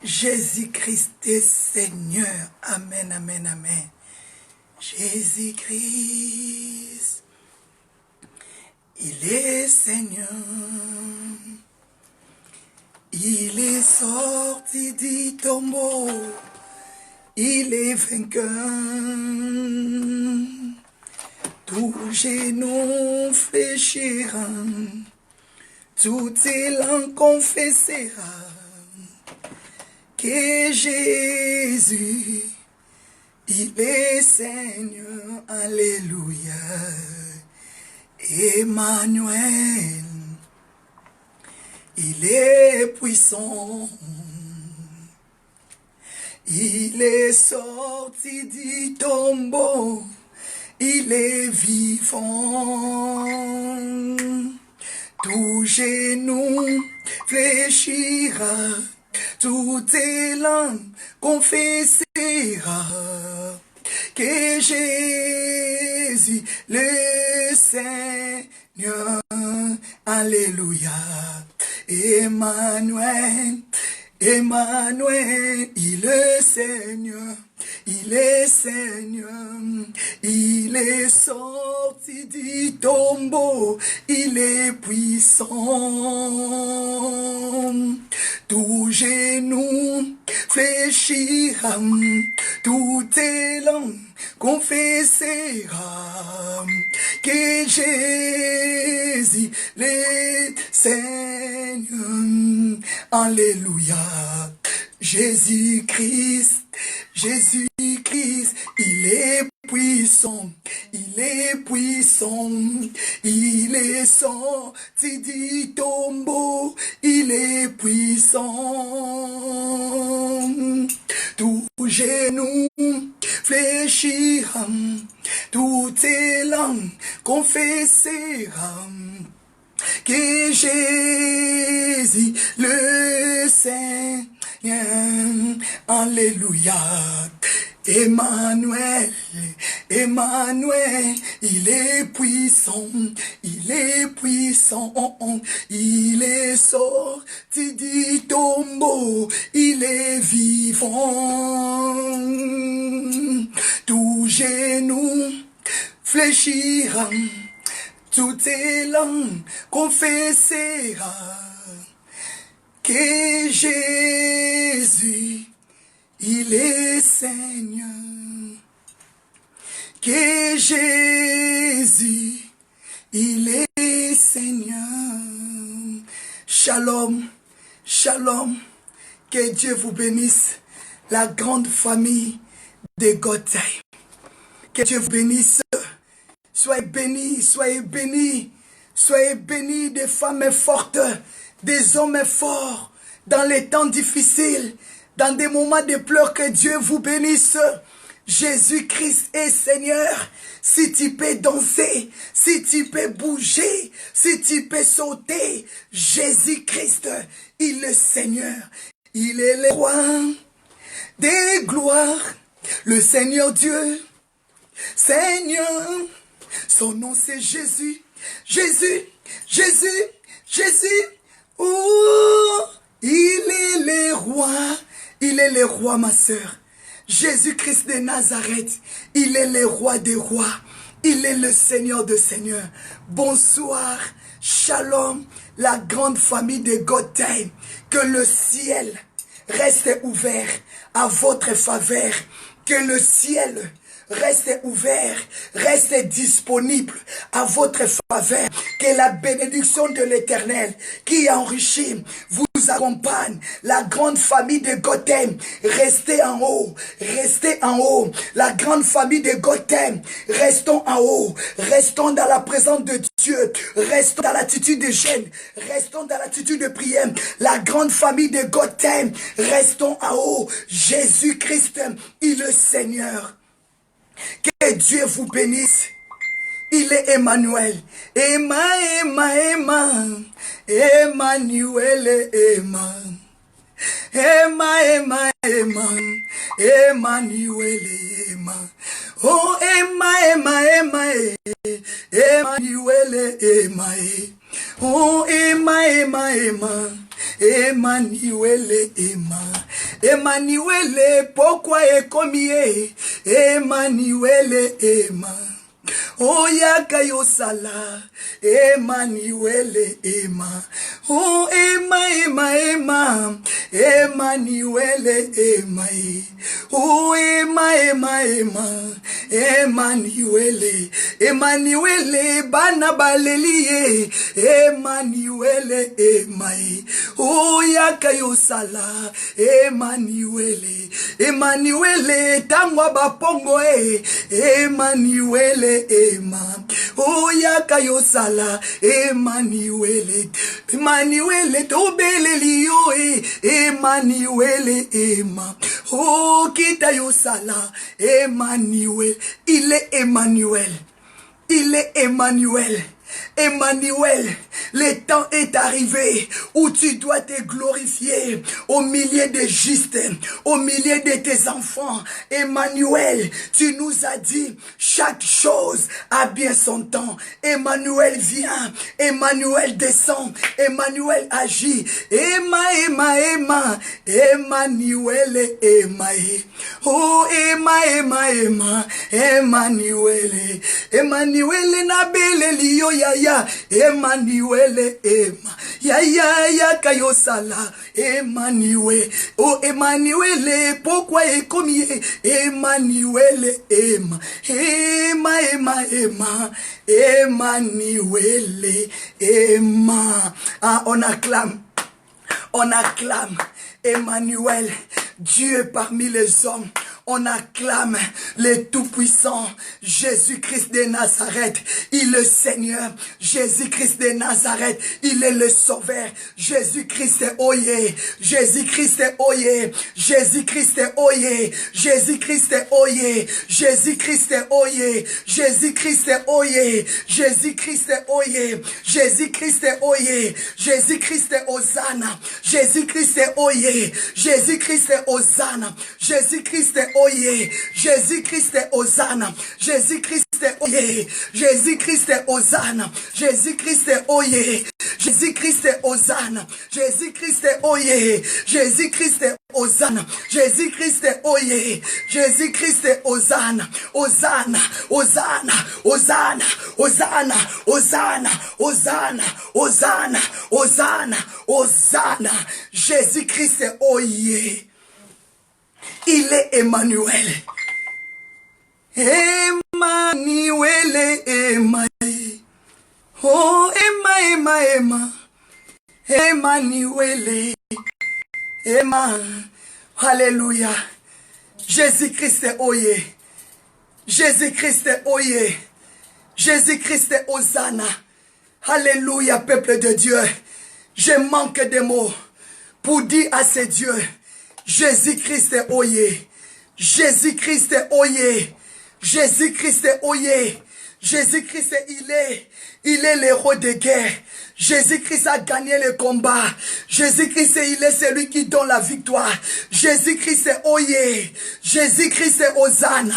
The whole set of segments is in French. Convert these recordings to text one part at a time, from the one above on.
Jésus-Christ est Seigneur. Amen, amen, amen. Jésus-Christ, il est Seigneur. Il est sorti du tombeau. Il est vainqueur. Tout genou fléchira. Tout élan confessera que Jésus, il est Seigneur. Alléluia. Emmanuel, il est puissant. Il est sorti du tombeau. Il est vivant. Tout genou fléchira. Tout élan confessera que Jésus le Seigneur. Alléluia. Emmanuel, Emmanuel, il est Seigneur. Il est Seigneur, il est sorti du tombeau, il est puissant. Tout genou fléchira, tout élan confessera que Jésus le Seigneur. Alléluia. Jésus-Christ, Jésus-Christ, il est puissant, il est puissant, il est sorti du tombeau, il est puissant. Tout genou fléchira, tout élan confessera que Jésus le Seigneur. Alléluia. Emmanuel, Emmanuel, il est puissant, il est puissant, il est sorti du tombeau, il est vivant. Tout genou fléchira, tout élan confessera que Jésus, il est Seigneur. Que Jésus, il est Seigneur. Shalom, shalom. Que Dieu vous bénisse, la grande famille de Godheim. Que Dieu vous bénisse. Soyez bénis, soyez bénis. Soyez bénis des femmes fortes, des hommes forts, dans les temps difficiles, dans des moments de pleurs, que Dieu vous bénisse. Jésus-Christ est Seigneur. Si tu peux danser, si tu peux bouger, si tu peux sauter, Jésus-Christ, il est Seigneur. Il est le roi des gloires, le Seigneur Dieu, Seigneur. Son nom c'est Jésus, Jésus, Jésus, Jésus. Oh, il est le roi, il est le roi, ma sœur. Jésus-Christ de Nazareth, il est le roi des rois, il est le Seigneur de seigneurs. Bonsoir, shalom, la grande famille de Godheim. Que le ciel reste ouvert à votre faveur, que le ciel reste ouvert, reste disponible à votre faveur. Que la bénédiction de l'Éternel qui enrichit vous accompagne. La grande famille de Godheim, restez en haut, restez en haut. La grande famille de Godheim, restons en haut, restons dans la présence de Dieu, restons dans l'attitude de jeûne, restons dans l'attitude de prière. La grande famille de Godheim, restons en haut. Jésus-Christ, il est Seigneur. Que Dieu vous bénisse. Il est Emmanuel. Emmanuel, Emmanuel. Emmanuel. Oh, Emmanuel. Oh, Emmanuel. Emmanuel, pourquoi est commis? Emmanuel, Emma. Oh yaka yosala, Emmanuel, Emma. Oh Emma, Emma, Emma, Emmanuel, Emma. Oh Emma, Emma, Emma, Emmanuel, Emmanuel, bana balelie, Emmanuel, Emma. Oh yaka yosala, Emmanuel, Emmanuel, tangwa bapongo, Emmanuel, Emma. Oh yaka yosala, Emmanuel, Emmanuel, tobele liyo, Emmanuel, Emma. Oh kita yosala, Emmanuel, il est Emmanuel, il est Emmanuel. Emmanuel, le temps est arrivé où tu dois te glorifier au milieu des justes, au milieu de tes enfants. Emmanuel, tu nous as dit, chaque chose a bien son temps. Emmanuel vient, Emmanuel descend, Emmanuel agit. Emma, Emma, Emma, Emmanuel, Emma. Oh, Emma, Emma, Emma, Emmanuel, Emmanuel, Nabele, Lio, Yaya, Emmanuel, Emma, Yaya, Kayosala, Emmanuel, oh Emmanuel, pourquoi est commis? Emmanuel, Emma, Emma, Emma, Emma, Emmanuel, Emma. Ah, on acclame Emmanuel, Dieu parmi les hommes. On acclame le Tout-Puissant, Jésus-Christ de Nazareth. Il est le Seigneur. Jésus-Christ de Nazareth, il est le Sauveur. Jésus-Christ est oyé. Jésus-Christ est oyé. Jésus-Christ est oyé. Jésus-Christ est oyé. Jésus-Christ est oyé. Jésus-Christ est oyé. Jésus-Christ est oyé. Jésus-Christ est oyé. Jésus-Christ est Hosanna. Jésus-Christ est oyé. Jésus-Christ est Hosanna. Jésus-Christ est oyé. Jésus-Christ est Hosanna. Jésus-Christ est oyé. Jésus-Christ est Hosanna. Jésus-Christ est oyé. Jésus-Christ est Hosanna. Jésus-Christ est oyé. Jésus-Christ est Hosanna. Jésus-Christ est oyé. Jésus-Christ est Hosanna. Hosanna. Hosanna. Hosanna. Hosanna. Hosanna. Hosanna. Hosanna. Hosanna. Hosanna. Jésus-Christ est oyé. Il est Emmanuel. Emmanuel, Emma. Oh, Emma, Emma, Emma. Emmanuel, Emma. Alléluia. Jésus-Christ est oyé. Jésus-Christ est oyé. Jésus-Christ est Hosanna. Alléluia, peuple de Dieu. Je manque de mots pour dire à ces dieux, Jésus-Christ est oyé. Jésus-Christ est oyé. Jésus-Christ est oyé. Jésus-Christ, il est l'héros de guerre. Jésus-Christ a gagné le combat. Jésus-Christ, il est celui qui donne la victoire. Jésus-Christ est oyé. Jésus-Christ est Hosanna.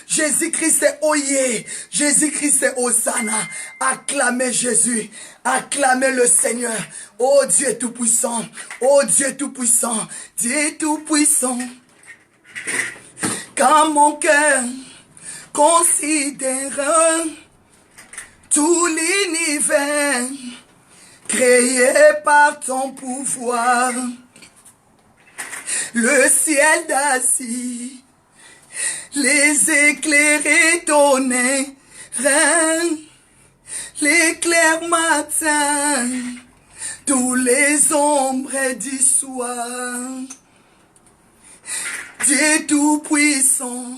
Jésus-Christ est oyé. Jésus-Christ est Hosanna. Acclamez Jésus. Acclamez le Seigneur. Oh Dieu Tout-Puissant. Oh Dieu Tout-Puissant. Dieu Tout-Puissant. Quand mon cœur considère tout l'univers créé par ton pouvoir, le ciel d'Asie, les éclairés tonnerres, l'éclair matin, tous les ombres du soir. Dieu Tout-Puissant,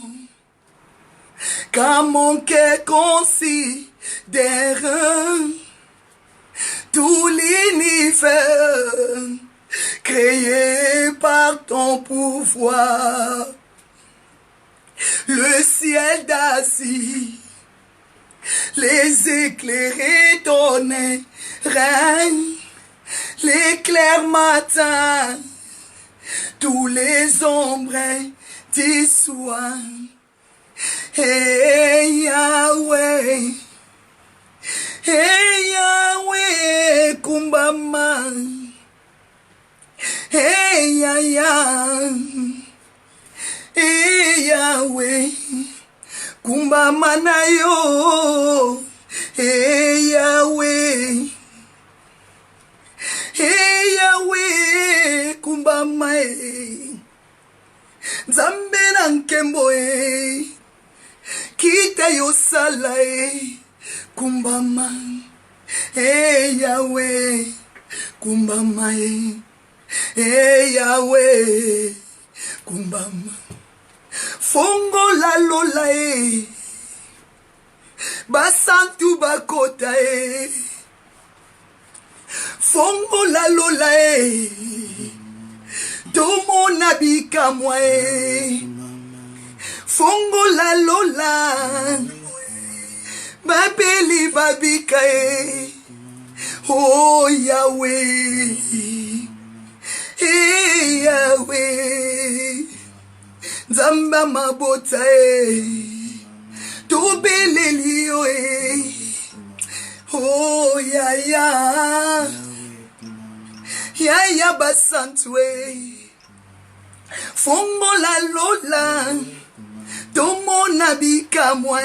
quand mon cœur considère tout l'univers créé par ton pouvoir, le ciel d'Asie, les éclairés tonnerres, l'éclair matin, tous les ombres du soir. Hey Yahweh, hey Yahweh, Kumbama, hey Yahweh. Yahweh, kumbama na yo. Hey Yahweh, hey Yahweh, kumbama Nzambe na nkembo kita yo sala kumbama. Hey Yahweh, kumbama hey Yahweh, kumbama. Fongo la lola basantu bakota fongo la lola tomo nabika mwa fongo la lola babeli babika oh Yahweh, hey Yahweh, Nzamba mabota tobelelio oh ya basantwe fongo la lola tomo nabika mwa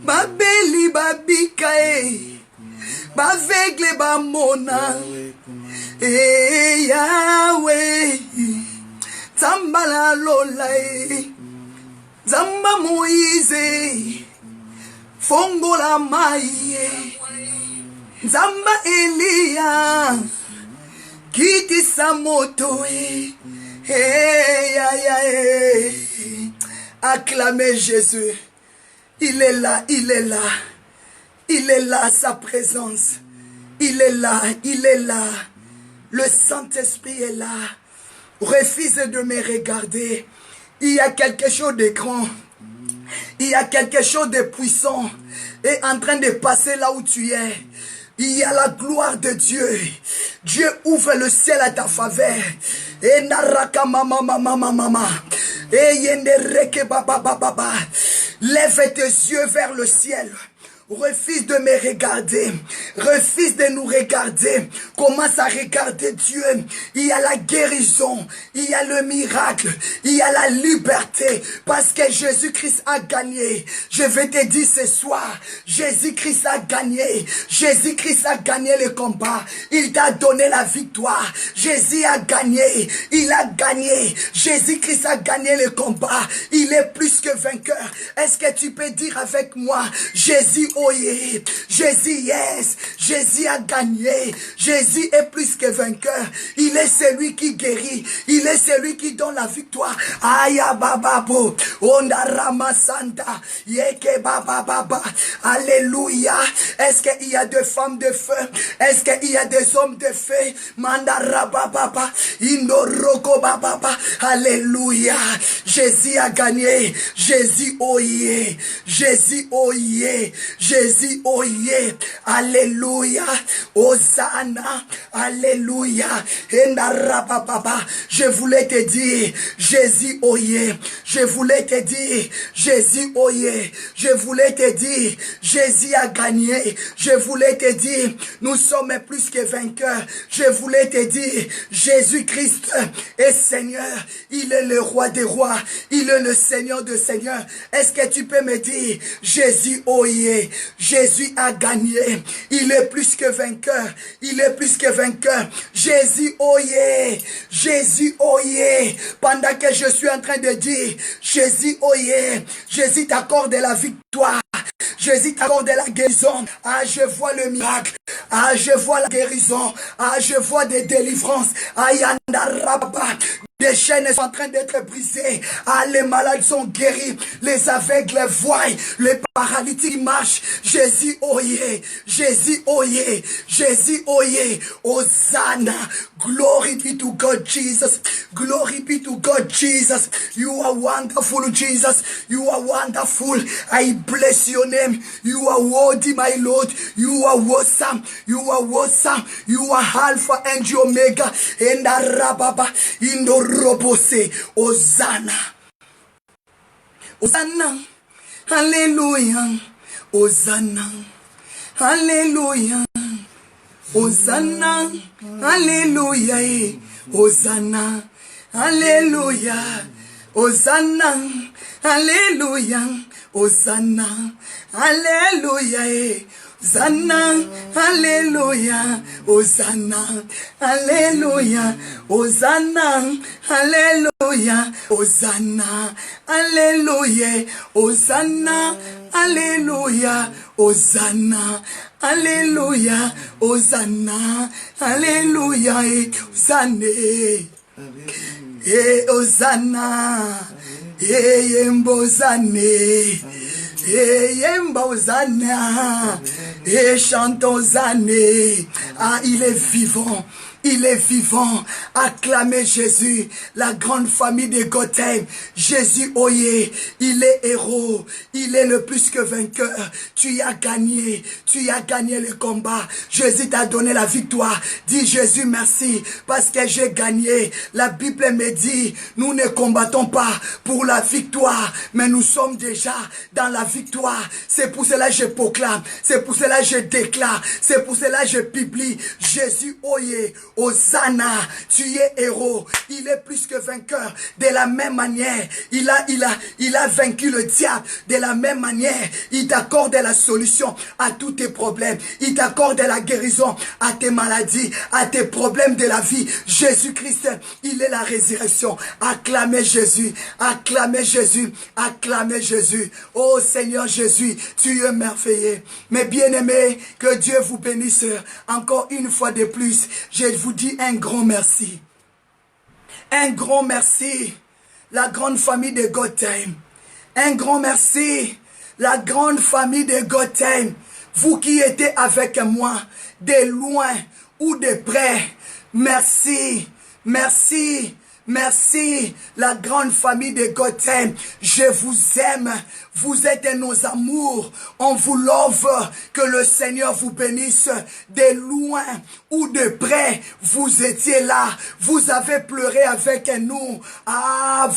babeli babika bavegle bamona Yahweh, Zamba la lola Zamba Moïse, Fongo la maye, Zamba Elia, Kiti Samoto, acclamez Jésus. Il est là, il est là. Il est là, sa présence. Il est là, il est là. Le Saint-Esprit est là. Refuse de me regarder. Il y a quelque chose de grand. Il y a quelque chose de puissant. Et en train de passer là où tu es. Il y a la gloire de Dieu. Dieu ouvre le ciel à ta faveur. Et naraka mama mama mama. Et yendereke baba baba. Lève tes yeux vers le ciel. Refuse de me regarder. Refuse de nous regarder. Commence à regarder Dieu. Il y a la guérison. Il y a le miracle. Il y a la liberté. Parce que Jésus-Christ a gagné. Je vais te dire ce soir. Jésus-Christ a gagné. Jésus-Christ a gagné le combat. Il t'a donné la victoire. Jésus a gagné. Il a gagné. Jésus-Christ a gagné le combat. Il est plus que vainqueur. Est-ce que tu peux dire avec moi, Jésus, oh yeah. Jésus, yes. Jésus a gagné. Jésus est plus que vainqueur. Il est celui qui guérit. Il est celui qui donne la victoire. Aya baba bo. Ondarama santa. Yeke baba baba. Alléluia. Est-ce qu'il y a des femmes de feu? Est-ce qu'il y a des hommes de feu? Mandara baba. Indoroko baba. Alléluia. Jésus a gagné. Jésus, oh yeah. Jésus, oh yeah. Jésus, oh yeah. Alléluia. Hosanna. Alléluia. Je voulais te dire, Jésus, oh yeah. Je voulais te dire, Jésus, oh yeah. Je voulais te dire, Jésus a gagné. Je voulais te dire, nous sommes plus que vainqueurs. Je voulais te dire, Jésus-Christ est Seigneur. Il est le roi des rois. Il est le Seigneur des seigneurs. Est-ce que tu peux me dire, Jésus, oh yeah. Jésus a gagné. Il est plus que vainqueur. Il est plus que vainqueur. Jésus, oh yeah. Jésus, oh yeah. Pendant que je suis en train de dire, Jésus, oh yeah. Jésus t'accorde la victoire. Jésus t'accorde la guérison. Ah, je vois le miracle. Ah, je vois la guérison. Ah, je vois des délivrances. Ah, yandaraba. Les chaînes sont en train d'être brisées. Ah, les malades sont guéris. Les aveugles voient. Les paralytiques marchent. Jésus, oh yeah. Jésus, oh yeah. Jésus, oh yeah. Hosanna. Glory be to God, Jesus. Glory be to God, Jesus. You are wonderful, Jesus. You are wonderful. I bless your name. You are worthy, my Lord. You are awesome. You are awesome. You are Alpha and Omega. And Arababa in the Robose. Hosanna. Hosanna. Hallelujah. Hosanna. Hallelujah. Hosanna. Hallelujah. Hosanna. Hallelujah. Hosanna, Alléluia, Hosanna, Alléluia, Hosanna, Alléluia, Hosanna, Alléluia, Hosanna, Alléluia, Hosanna, Alléluia, Hosanna, Alléluia, Hosanna, Alléluia, Hosanna, Alléluia, Hosanna, et Hosanna, et Hosanna, et Hosanna, et chantons Hosanna. Ah, il est vivant. Il est vivant. Acclamez Jésus, la grande famille de Gotham. Jésus, oyez, il est héros. Il est le plus que vainqueur. Tu as gagné. Tu as gagné le combat. Jésus t'a donné la victoire. Dis Jésus merci parce que j'ai gagné. La Bible me dit, nous ne combattons pas pour la victoire, mais nous sommes déjà dans la victoire. C'est pour cela que je proclame. C'est pour cela que je déclare. C'est pour cela que je publie. Jésus, oyez. Hosanna, tu es héros, il est plus que vainqueur. De la même manière, il a vaincu le diable. De la même manière, il t'accorde la solution à tous tes problèmes. Il t'accorde la guérison à tes maladies, à tes problèmes de la vie. Jésus-Christ, il est la résurrection. Acclamez Jésus, acclamez Jésus, acclamez Jésus. Oh Seigneur Jésus, tu es merveilleux. Mes bien-aimés, que Dieu vous bénisse encore une fois de plus. Je vous dis un grand merci. Un grand merci, la grande famille de Gotham. Un grand merci, la grande famille de Gotham. Vous qui étiez avec moi, de loin ou de près. Merci, merci, merci, la grande famille de Gotham. Je vous aime. Vous êtes nos amours. On vous love. Que le Seigneur vous bénisse. De loin ou de près, vous étiez là. Vous avez pleuré avec nous. Ah,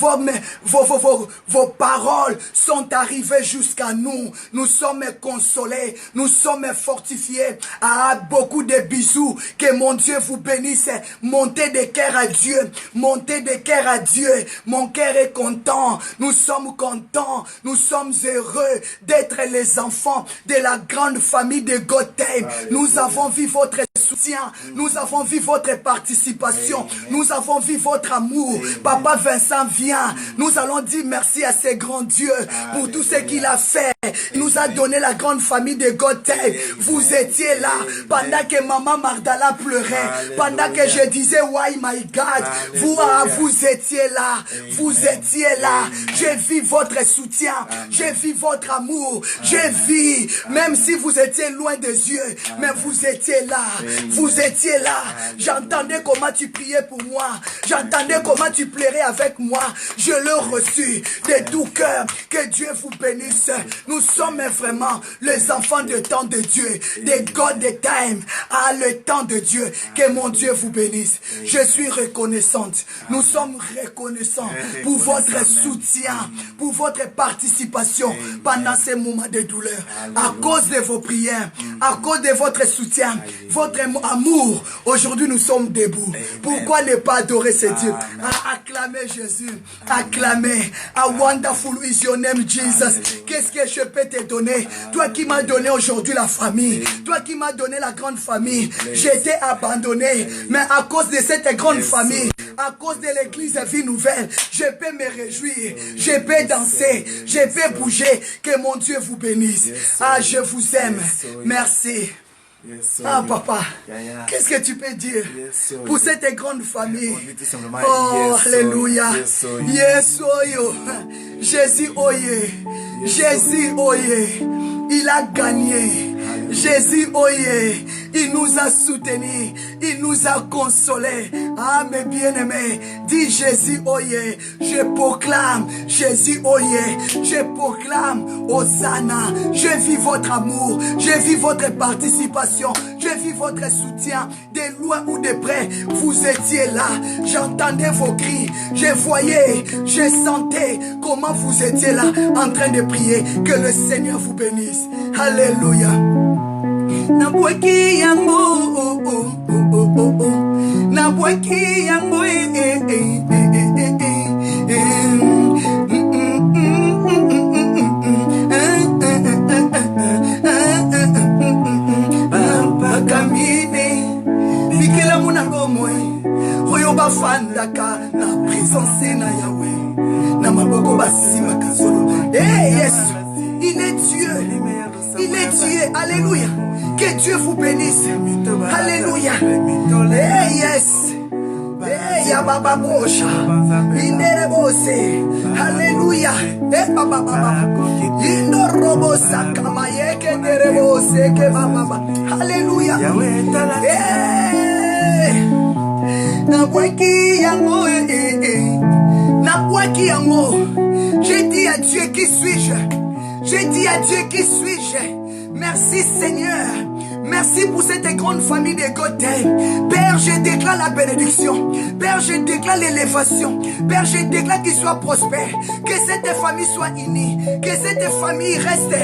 vos paroles sont arrivées jusqu'à nous. Nous sommes consolés. Nous sommes fortifiés. Ah, beaucoup de bisous. Que mon Dieu vous bénisse. Montez de cœur à Dieu. Montez de cœur à Dieu. Mon cœur est content. Nous sommes contents. Nous sommes heureux d'être les enfants de la grande famille de Gotham. Nous avons vu votre soutien. Nous avons vu votre participation. Nous avons vu votre amour. Papa Vincent vient. Nous allons dire merci à ce grand Dieu pour tout ce qu'il a fait. Il nous a donné la grande famille de Gotham. Vous étiez là pendant que maman Magdala pleurait. Pendant que je disais why my God. Vous étiez là. Vous étiez là. J'ai vu votre soutien. J'ai vu votre amour. J'ai vu, même si vous étiez loin des yeux, mais vous étiez là. Vous étiez là. J'entendais comment tu priais pour moi. J'entendais comment tu plairais avec moi. Je l'ai reçu de tout cœur. Que Dieu vous bénisse. Nous sommes vraiment les enfants de temps de Dieu. Des God de time. Ah, le temps de Dieu. Que mon Dieu vous bénisse. Je suis reconnaissante. Nous sommes reconnaissants pour votre soutien, pour votre participation pendant ces moments de douleur. À cause de vos prières, à cause de votre soutien, votre amour, aujourd'hui nous sommes debout. Pourquoi ne pas adorer ce Dieu? Acclamez Jésus, acclamez. A wonderful is your name, Jesus. Qu'est-ce que je peux te donner? Toi qui m'as donné aujourd'hui la famille, toi qui m'as donné la grande famille, j'étais abandonné, mais à cause de cette grande famille, à cause de l'église Vie Nouvelle, je peux me réjouir, je peux danser, je peux bouger. Que mon Dieu vous bénisse. Ah, je vous aime. Merci. Ah, papa, qu'est-ce que tu peux dire pour cette grande famille? Oh, alléluia. Yes, oyo. Jésus, oye. Jésus, oye. Il a gagné. Jésus, oye. Il nous a soutenus. Il nous a consolés. Ah, mes bien-aimés. Dis Jésus, oye. Je proclame. Jésus, oye. Je proclame. Hosanna. Je vis votre amour. Je vis votre participation. Je vis votre soutien. De loin ou de près. Vous étiez là. J'entendais vos cris. Je voyais. Je sentais comment vous étiez là. En train de prier. Que le Seigneur vous bénisse. Alléluia. Nabweki yangu, nabweki yangu, na présence na Yahweh na maboko basima kazolo. Eh yes, il est Dieu, il est Dieu. Alléluia. Que Dieu vous bénisse. Alléluia. Eh yes. Eh ya baba bosha. Inere bose. Alléluia. Eh baba baba. Indo robo sakama yeke tere bose ke baba. Alléluia. Eh. Na bwaki yango na bwaki yango. J'ai dit à Dieu qui suis-je? J'ai dit à Dieu qui suis-je? Merci Seigneur. Merci pour cette grande famille de Gothel. Père, je déclare la bénédiction. Père, je déclare l'élévation. Père, je déclare qu'il soit prospère. Que cette famille soit unie. Que cette famille reste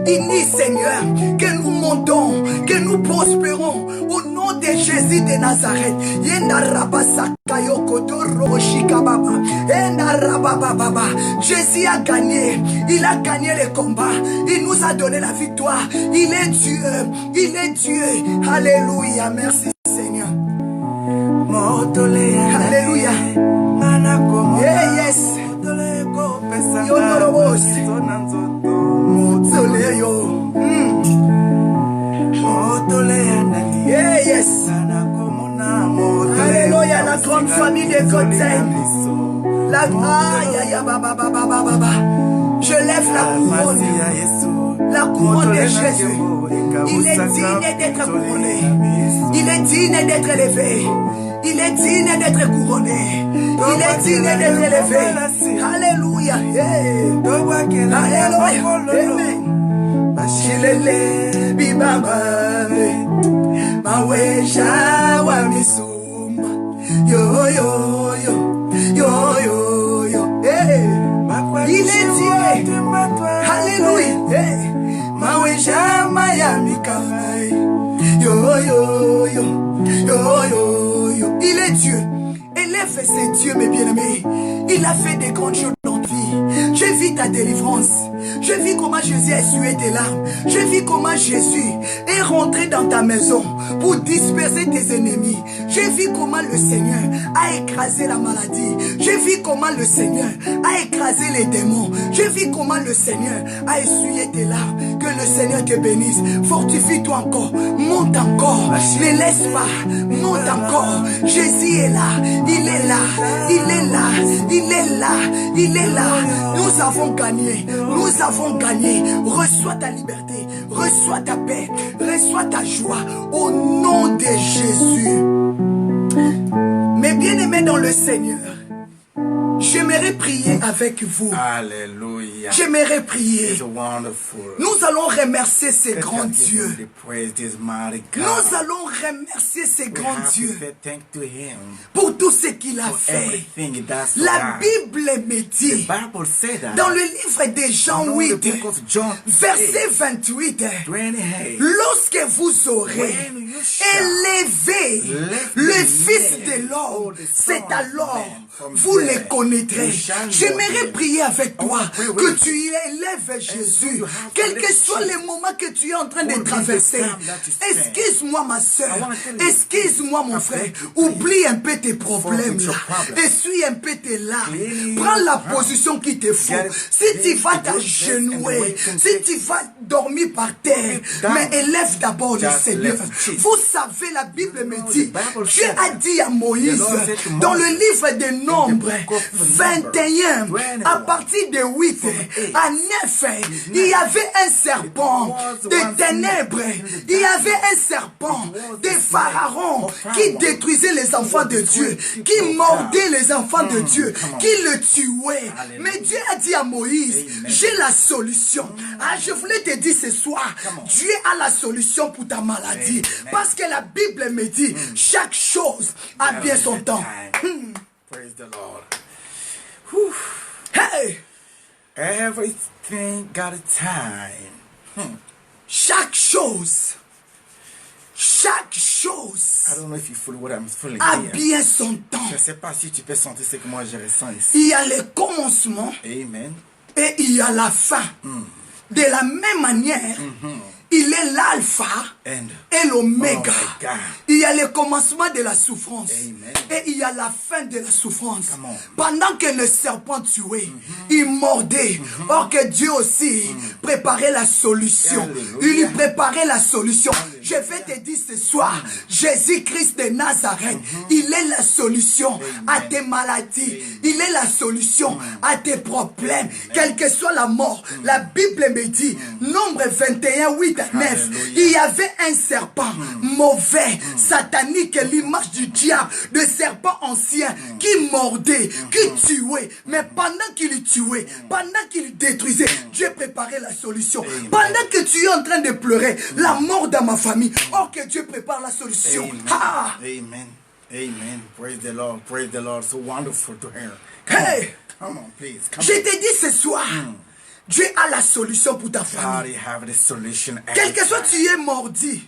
unie, Seigneur. Que nous montons, que nous prospérons. Au nom de Jésus de Nazareth. Jésus a gagné. Il a gagné le combat. Il nous a donné la victoire. Il est Dieu. Il est Dieu. Alléluia. Merci Seigneur. Alléluia. Yeah, yes. Yeah, yes. Alléluia. La grande famille de Gothel. Je lève la couronne. La couronne de Jésus. Il est digne d'être couronné. Il est digne d'être élevé. Il est digne d'être couronné. Il est digne d'être élevé. Alléluia. Alléluia. Amen. Bashilele bibaba mawesha wa misuma yo yo yo yo yo yo. Il est Dieu. Alléluia. Mawesha Miami Kafai. Yo yo yo yo yo yo. Il est Dieu. Élève ses dieux, mes bien-aimés. Il a fait des grandes choses dans ta vie. J'ai vu ta délivrance. Je vis comment Jésus a essuyé tes larmes. Je vis comment Jésus est rentré dans ta maison pour disperser tes ennemis. Je vis comment le Seigneur a écrasé la maladie. Je vis comment le Seigneur a écrasé les démons. Je vis comment le Seigneur a essuyé tes larmes. Que le Seigneur te bénisse. Fortifie-toi encore. Monte encore. Ne laisse pas. Monte encore. Jésus est là. Il est là. Il est là. Il est là. Il est là. Nous avons gagné. Nous avons gagné. Reçois ta liberté. Reçois ta paix. Reçois ta joie. Au nom de Jésus. Mes bien-aimés dans le Seigneur, j'aimerais prier avec vous. Alléluia. J'aimerais prier. It's wonderful. Nous allons remercier ces grands dieux. Nous Nous allons remercier ces grands dieux pour tout ce qu'il a fait. La Bible me dit, dans le livre de Jean 8, verset 28, lorsque vous aurez élevé le Fils de l'homme, c'est alors vous les connaîtrez. J'aimerais prier avec toi que tu élèves Jésus, quel que soit le moment que tu es en train de traverser. Excuse-moi ma soeur, excuse-moi mon frère, oublie un peu tes problèmes là, essuie un peu tes larmes, prends la position qu'il te faut. Si tu vas t'agenouiller, si tu vas dormir par terre, mais élève d'abord le Seigneur. Vous savez, la Bible me dit, Dieu a dit à Moïse, dans le livre des Nombres 21, à partir de 8 à 9, il y avait un serpent de ténèbres, il y avait un serpent de Pharaon qui détruisait les enfants de Dieu, qui mordait les enfants de Dieu, qui le tuait. Mais Dieu a dit à Moïse, j'ai la solution. Ah, je voulais te dire ce soir, Dieu a la solution pour ta maladie. Parce que la Bible me dit, chaque chose a bien son temps. Praise the Lord. Hey! Everything got a time. Chaque chose. Chaque chose I don't know if you feel what I'm feeling a here. bien son temps. Je ne sais pas si tu peux sentir ce que moi je ressens ici. Il y a le commencement Amen. et il y a la fin. De la même manière, Il est l'alpha and et l'oméga. Omega. Il y a le commencement de la souffrance. Amen. Et il y a la fin de la souffrance. Come on. Pendant que le serpent tuait, il mordait. Or que Dieu aussi préparait la solution. Alléluia. Il lui préparait la solution. Je vais te dire ce soir, Jésus-Christ de Nazareth, il est la solution à tes maladies. Il est la solution à tes problèmes. Quelle que soit la mort, la Bible me dit, Nombre 21, 8 à 9, Alléluia. il y avait un serpent mauvais, satanique, l'image du diable, de serpent ancien qui mordait, qui tuait. Mais pendant qu'il tuait, pendant qu'il détruisait, Dieu préparait la solution. Amen. Pendant que tu es en train de pleurer la mort dans ma famille, or que Dieu prépare la solution. Amen. Ah! Amen. Amen. Praise the Lord. Praise the Lord. So wonderful to hear. Hey! Come on, please. Come Je on. te dis ce soir, Dieu a la solution pour ta famille. God, you have the solution. Quel que soit tu es mordi,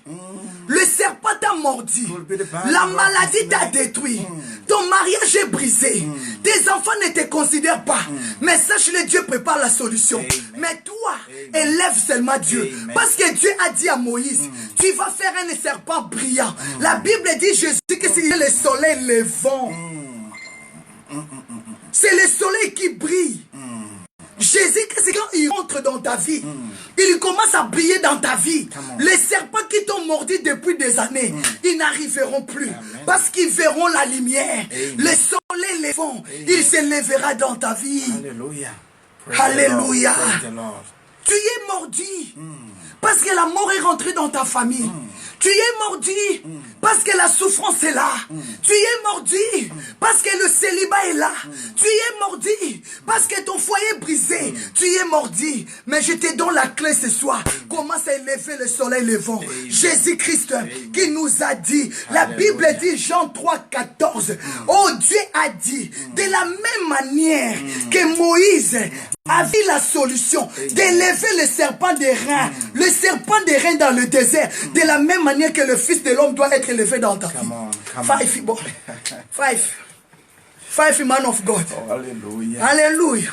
le serpent t'a mordi, Could be the bad la rock maladie is t'a made. détruit, ton mariage est brisé, tes enfants ne te considèrent pas, mais sache-le, Dieu prépare la solution. Amen. Mais toi, Amen. élève seulement Dieu, Amen. parce que Dieu a dit à Moïse, tu vas faire un serpent brillant. La Bible dit, Jésus, que c'est le soleil levant. C'est le soleil qui brille. Jésus, c'est quand il entre dans ta vie, il commence à briller dans ta vie. Come on. Les serpents qui t'ont mordi depuis des années, ils n'arriveront plus. Amen. Parce qu'ils verront la lumière. Amen. Le soleil les font. Il se lèvera dans ta vie. Hallelujah. Alléluia. Praise the Lord. Tu es mordi. Parce que la mort est rentrée dans ta famille. Tu es mordi parce que la souffrance est là. Tu es mordi parce que le célibat est là. Tu es mordi parce que ton foyer est brisé. Tu es mordi. Mais je te donne la clé ce soir. Commence à élever le soleil levant. Jésus-Christ qui nous a dit, la Bible dit, Jean 3, 14, oh Dieu a dit, de la même manière que Moïse a vu la solution d'élever le serpent des reins, le serpent des reins dans le désert, de la même manière que le Fils de l'homme doit être élevé dans ta vie. Come on, come Five, boy. Five man of God. Oh, alléluia. Alléluia.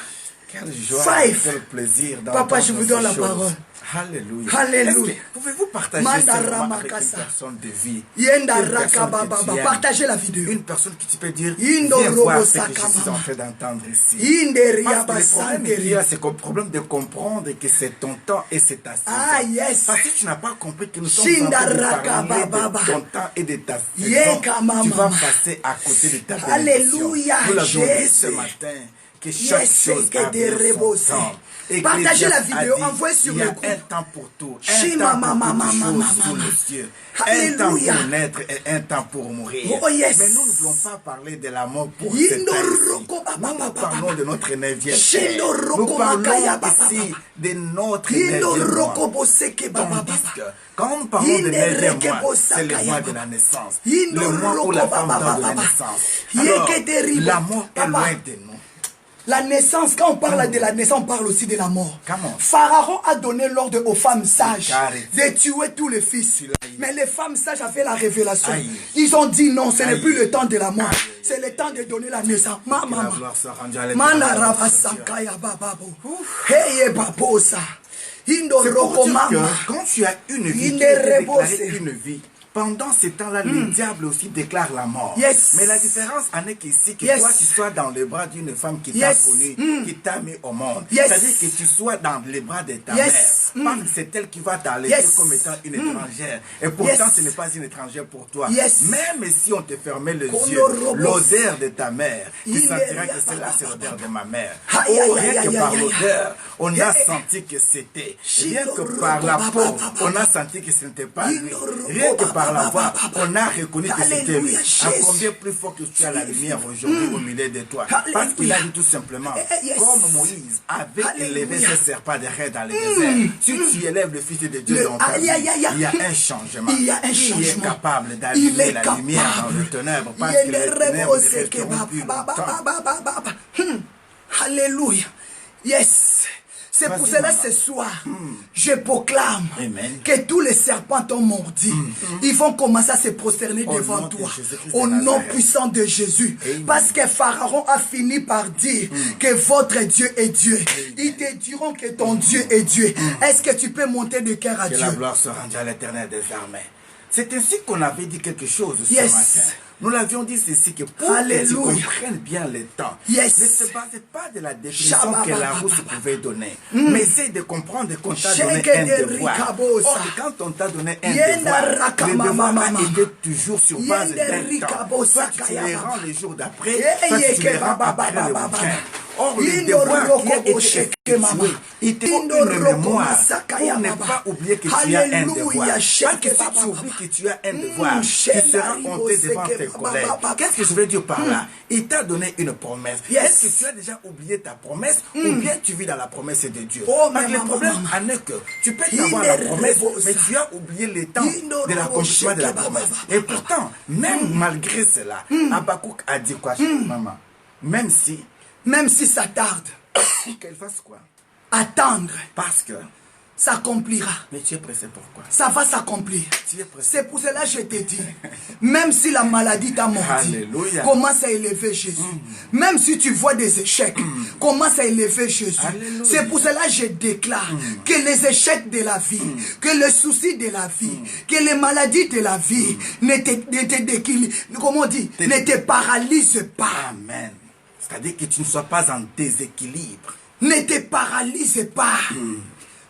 Quelle joie, Five. quel plaisir Papa, je vous donne la ces choses. parole. Alléluia. Alléluia. Est-ce que Pouvez-vous partager Mandara seulement avec une Makasa. personne de vie? Yenda Une personne raka que tu baba. aimes. Partagez la vidéo. Une personne qui tu peux dire, Indo viens voir robo ce que je suis sakama. en train d'entendre ici. Inderi Parce que le problème qu'il y abasanderi. a, c'est le problème de comprendre que c'est ton temps et c'est ta saison. Ah, yes. Parce que tu n'as pas compris que nous sommes en Shinda train de raka parler baba. de ton temps et de ta saison. Yeka mama. Tu vas passer à côté de ta bénédiction. Alléluia, Nous l'avons dit Jésus. ce matin que chaque Yes, chose que a des bien son rebosses. temps. Partagez la Ecclésiaste a vidéo, dit, envoyez sur il y a le groupe. un temps pour tout, Shima un temps pour mama, toutes mama, choses sous mama. les cieux, Alléluia. un temps pour naître et un temps pour mourir. Oh, yes. Mais nous ne voulons pas parler de la mort pour Yindo cette année. roko baba Nous baba. parlons de notre neuvième Shindo ère. roko Nous parlons makaya baba ici baba. de notre Yindo neuvième roko mois. boseke baba Tandis baba. que quand nous parlons de Yinde neuvième reke mois, c'est le bosakaya mois de baba. la naissance. Yindo Le mois où roko la femme baba donne de la baba. naissance. Yeke Alors, deribo. la mort est Papa. loin de nous. La naissance, quand on parle de la naissance, on parle aussi de la mort. Come on. Pharaon a donné l'ordre aux femmes sages Carré. de tuer tous les fils. Mais les femmes sages avaient la révélation. Aïe. Ils ont dit non, ce n'est Aïe. plus le temps de la mort. Aïe. C'est le temps de donner la naissance. Que la Maman. gloire soit rendue à Mana l'éternel. raba sakaya bababo. Hey babosa. Indo C'est pour roko dire mama. que quand tu as une vie, Inde tu as rebose. déclaré une vie. Pendant ce temps-là, le diable aussi déclare la mort. Yes. Mais la différence en est qu'ici, que Yes. toi, tu sois dans les bras d'une femme qui t'a Yes. connu, qui t'a mis au monde. Yes. C'est-à-dire que tu sois dans les bras de ta Yes. mère. Parce que c'est elle qui va t'allaiter Yes. comme étant une étrangère. Et pourtant, Yes. ce n'est pas une étrangère pour toi. Yes. Même si on te fermait les Kono yeux, robos. l'odeur de ta mère, tu Inde sentiras que ria celle-là, c'est baba l'odeur de ma mère. Aïe, Oh, aïe, rien aïe, que par aïe, aïe. l'odeur, on a Eh, senti que c'était. Shido Rien que robo par la baba peau, baba. on a senti que ce n'était pas lui. Indo robo Rien que par la baba voix, baba. on a reconnu que c'était lui. Alléluia, À Jésus. combien plus fort que tu as la lumière aujourd'hui au milieu de toi. Parce qu'il a dit tout simplement, Yes. comme Moïse avait Alléluia. élevé ce serpent de reins dans le désert, si tu élèves le Fils de Dieu dans ta Aïe, vie, aïe, aïe, aïe. il y a un changement. Il y a un Qui est changement. capable Il d'allumer est la capable. lumière dans le ténèbre parce Il que est les ténèbres rebose ne que resteront plus baba longtemps. baba baba baba. Alléluia. Yes. C'est pour cela ce soir, je proclame que tous les serpents t'ont mordi. Ils vont commencer à se prosterner devant toi. Au nom puissant de Jésus. Parce que Pharaon a fini par dire que votre Dieu est Dieu. Ils te diront que ton Dieu est Dieu. Est-ce que tu peux monter de cœur à Dieu? Que la gloire se rende à l'Éternel des armées. C'est ainsi qu'on avait dit quelque chose ce matin. Nous l'avions dit ceci, que pour que tu comprennes bien le temps, ne se base pas de la définition que la rousse pouvait donner, mais essaie de comprendre qu'on t'a donné un devoir. Or, quand on t'a donné un devoir, le devoir a été toujours sur base d'un temps. Soit tu les rends les jours d'après, soit tu les rends après le week-end. Or, le devoir qui a été effectué, il te faut une mémoire pour ne pas oublier que tu as un devoir. Parce que si tu oublies que tu as un devoir, tu seras honté devant tes collègues. Qu'est-ce que je veux dire par là? Il t'a donné une promesse. Est-ce que tu as déjà oublié ta promesse ou bien tu vis dans la promesse de Dieu? Parce que le problème en est que tu peux avoir la promesse, mais tu as oublié le temps de l'accomplissement de la promesse. Et pourtant, même malgré cela, Habakkuk a dit quoi, maman? Même si ça tarde, qu'elle fasse quoi? Attendre. Parce que s'accomplira. Mais tu es pressé pourquoi? Ça va s'accomplir. C'est pour cela que je te dis, même si la maladie t'a mordi, commence à élever Jésus. Même si tu vois des échecs, commence à élever Jésus. C'est pour cela que je déclare que les échecs de la vie, que les soucis de la vie, que les maladies de la vie ne te paralysent pas. Amen. C'est-à-dire que tu ne sois pas en déséquilibre. Ne te paralyse pas.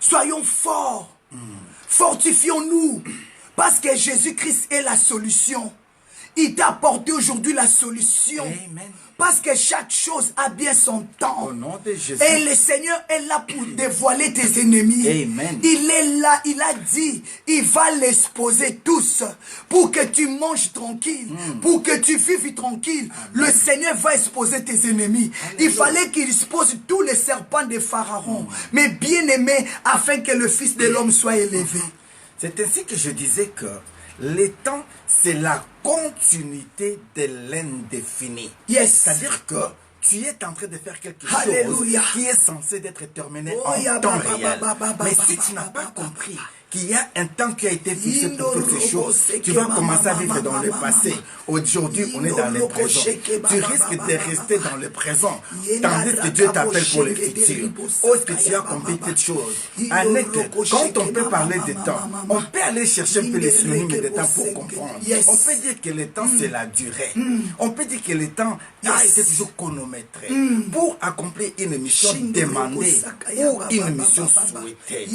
Soyons forts. Fortifions-nous. Parce que Jésus-Christ est la solution. Il t'a apporté aujourd'hui la solution. Amen. Parce que chaque chose a bien son temps. Au nom de Jésus. Et le Seigneur est là pour dévoiler tes ennemis. Amen. Il est là, il a dit, il va les exposer tous pour que tu manges tranquille, pour que tu vives tranquille. Amen. Le Seigneur va exposer tes ennemis. Alléluia. Il fallait qu'il expose tous les serpents de Pharaon, mais bien aimé, afin que le Fils de l'homme soit élevé. C'est ainsi que je disais que le temps, c'est la continuité de l'indéfini. C'est-à-dire que tu es en train de faire quelque chose qui est censé être terminé en temps réel. Mais si tu n'as pas compris qu'il y a un temps qui a été fixé pour toutes ces choses, tu vas commencer à vivre dans le passé. Aujourd'hui, on est dans le présent. Tu risques de rester dans le présent, tandis que Dieu t'appelle pour le futur. Est-ce que tu as compris cette chose? Quand on peut parler de temps, on peut aller chercher un peu les synonymes de temps pour comprendre. On peut dire que le temps, c'est la durée. On peut dire que le temps a été toujours chronométré pour accomplir une mission demandée ou une mission souhaitée.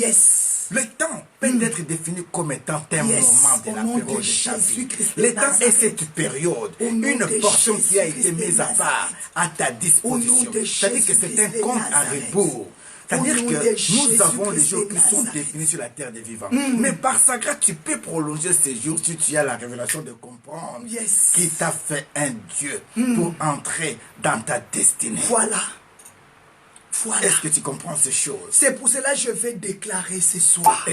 Le temps peut être défini comme étant un moment de la période de ta vie. Le temps est cette période, une portion qui a été mise à part à ta disposition. C'est-à-dire que c'est un compte à rebours. C'est-à-dire que nous avons les jours qui sont définis sur la terre des vivants. Mais par sa grâce, tu peux prolonger ces jours si tu as la révélation de comprendre qui t'a fait un Dieu pour entrer dans ta destinée. Voilà. Est-ce que tu comprends ces choses? C'est pour cela que je vais déclarer ce soir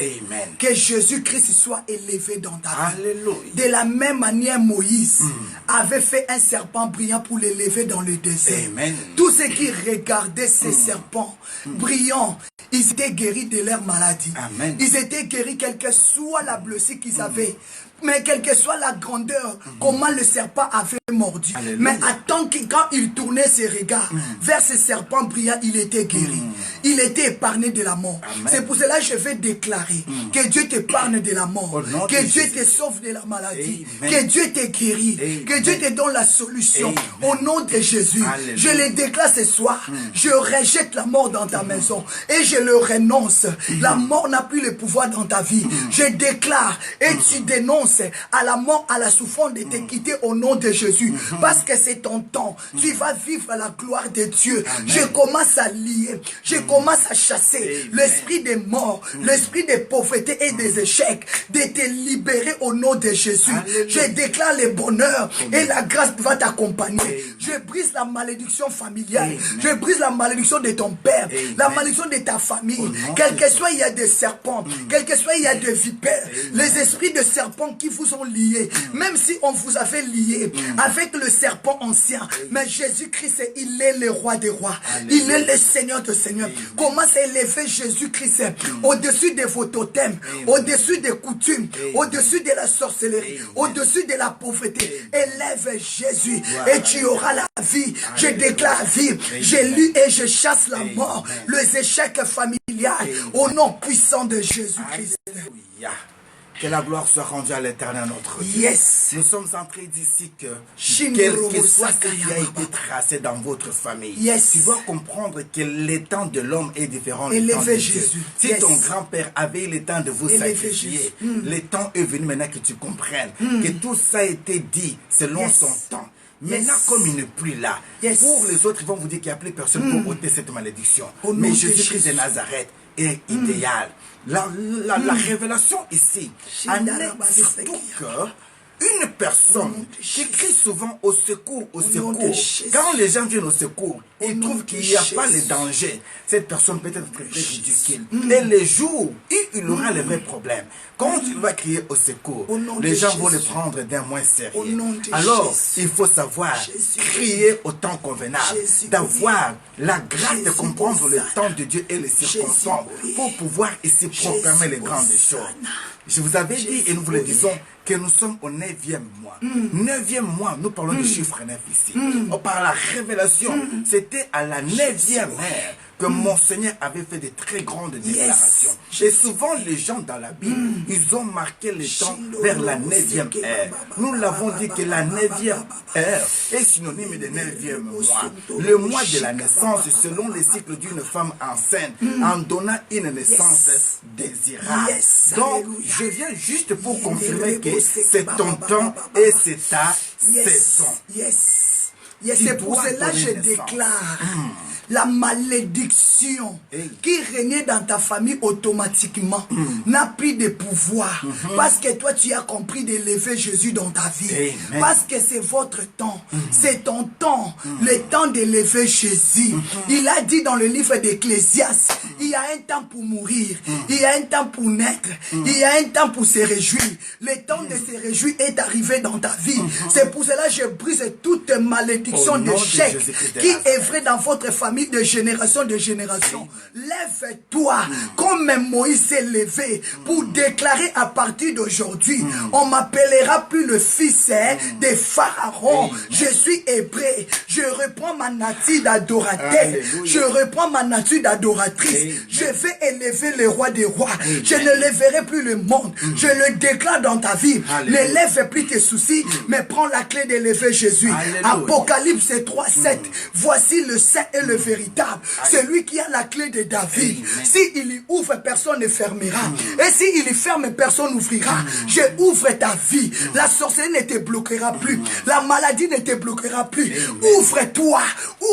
que Jésus-Christ soit élevé dans ta vie. Alléluia. De la même manière, Moïse avait fait un serpent brillant pour l'élever dans le désert. Amen. Tous ceux qui regardaient ces serpents brillants, ils étaient guéris de leur maladie. Amen. Ils étaient guéris, quelle que soit la blessure qu'ils avaient. Mais quelle que soit la grandeur, comment le serpent avait mordu. Alléluia. Mais attends que quand il tournait ses regards vers ce serpent brillant, il était guéri. Il était épargné de la mort. C'est pour cela que je vais déclarer que Dieu t'épargne de la mort. Que Dieu te sauve de la maladie. Amen. Que Dieu te guérit. Amen. Que Dieu te donne la solution. Amen. Au nom de Jésus. Alléluia. Je le déclare ce soir. Je rejette la mort dans ta maison. Et je le renonce. La mort n'a plus le pouvoir dans ta vie. Je déclare et tu dénonces à la mort, à la souffrance de te quitter au nom de Jésus. Parce que c'est ton temps. Tu vas vivre la gloire de Dieu. Amen. Je commence à lier. Je commence à chasser l'esprit des morts, l'esprit des pauvretés et des échecs, de te libérer au nom de Jésus. Alléluia. Je déclare le bonheur et la grâce va t'accompagner. Je brise la malédiction familiale. Je brise la malédiction de ton père, la malédiction de ta famille. Quel que soit, il y a des serpents. Quel que soit, il y a des vipères. Les esprits de serpents qui vous ont lié, même si on vous avait lié avec le serpent ancien, mais Jésus-Christ, il est le roi des rois. Il est le Seigneur de Seigneurs. Commence à élever Jésus-Christ au-dessus de vos totems, au-dessus des coutumes, au-dessus de la sorcellerie, au-dessus de la pauvreté. Élève Jésus et tu auras la vie. Je déclare vie. Je lus et je chasse la mort, les échecs familiaux au nom puissant de Jésus-Christ. Que la gloire soit rendue à l'Éternel notre Dieu. Yes. Nous sommes entrés d'ici que quel que soit ce qui a été tracé dans votre famille, tu dois comprendre que le temps de l'homme est différent du temps de Dieu. Si ton grand-père avait le temps de vous sacrifier, le temps est venu maintenant que tu comprennes que tout ça a été dit selon son temps. Maintenant, comme il n'est plus là, pour les autres, ils vont vous dire qu'il n'y a plus personne pour ôter cette malédiction. Mais Jésus-Christ de Nazareth est idéal. La révélation ici en est surtout qu'une personne qui crie souvent au secours, quand les gens viennent au secours, ils trouvent qu'il n'y a pas le danger. Cette personne peut être très ridicule. Et les jours où il aura les vrais problèmes, quand il va crier au secours, les gens vont le prendre d'un moins sérieux. Alors, il faut savoir crier au temps convenable, d'avoir la grâce de comprendre le temps de Dieu et les circonstances pour pouvoir ici proclamer les grandes choses. Je vous avais dit, et nous vous le disons, que nous sommes au 9e mois. 9e mois, nous parlons du chiffre 9 ici. Par la révélation, c'était à la 9e ère que mon Seigneur avait fait de très grandes déclarations. Et souvent, les gens dans la Bible, ils ont marqué le temps vers la 9e ère. Nous l'avons dit que la 9e ère est synonyme de 9e mois. Le mois de la naissance, selon le cycle d'une femme enceinte, en donnant une naissance désirable. Donc, je viens juste pour confirmer que c'est ton temps et c'est ta saison. C'est pour cela que je déclare la malédiction qui régnait dans ta famille automatiquement n'a plus de pouvoir parce que toi tu as compris d'élever Jésus dans ta vie. Parce que c'est votre temps, c'est ton temps, le temps d'élever Jésus. Il a dit dans le livre d'Ecclésiaste, il y a un temps pour mourir, il y a un temps pour naître, il y a un temps pour se réjouir. Le temps de se réjouir est arrivé dans ta vie. C'est pour cela que je brise toute malédiction d'échec qui est vrai dans votre famille de génération en génération. Lève-toi comme Moïse s'est levé pour déclarer à partir d'aujourd'hui, on m'appellera plus le fils de Pharaon. Je suis hébreu. Je reprends ma nature d'adorateur. Je reprends ma nature d'adoratrice. Je vais élever le roi des rois. Je ne lèverai plus le monde. Je le déclare dans ta vie. Ne lève plus tes soucis, mais prends la clé d'élever Jésus. Apocalypse 3:7. Voici le saint et le véritable, celui qui a la clé de David. S'il y ouvre, personne ne fermera. Et s'il y ferme, personne n'ouvrira. Je ouvre ta vie. La sorcellerie ne te bloquera plus. La maladie ne te bloquera plus. Ouvre-toi,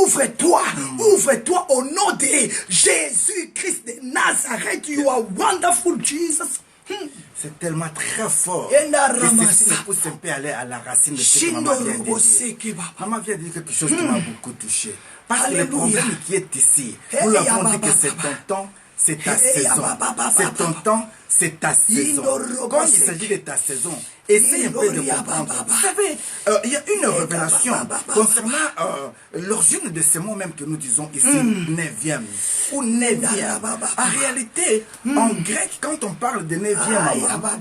ouvre-toi, ouvre-toi au nom de Jésus-Christ de Nazareth. You are wonderful, Jesus. C'est tellement très fort que ceci me pousse un peu à aller à la racine de ce que maman vient de dire. Maman vient de dire quelque chose qui m'a beaucoup touché. Parce que le problème qui est ici, nous l'avons dit que c'est ton temps, c'est ta saison. C'est ton temps, c'est ta saison. Quand il s'agit de ta saison, essaye un peu de comprendre. Vous savez, il y a une révélation concernant l'origine de ces mots même que nous disons ici, 9e ou 9e. En réalité, en grec, quand on parle de 9e,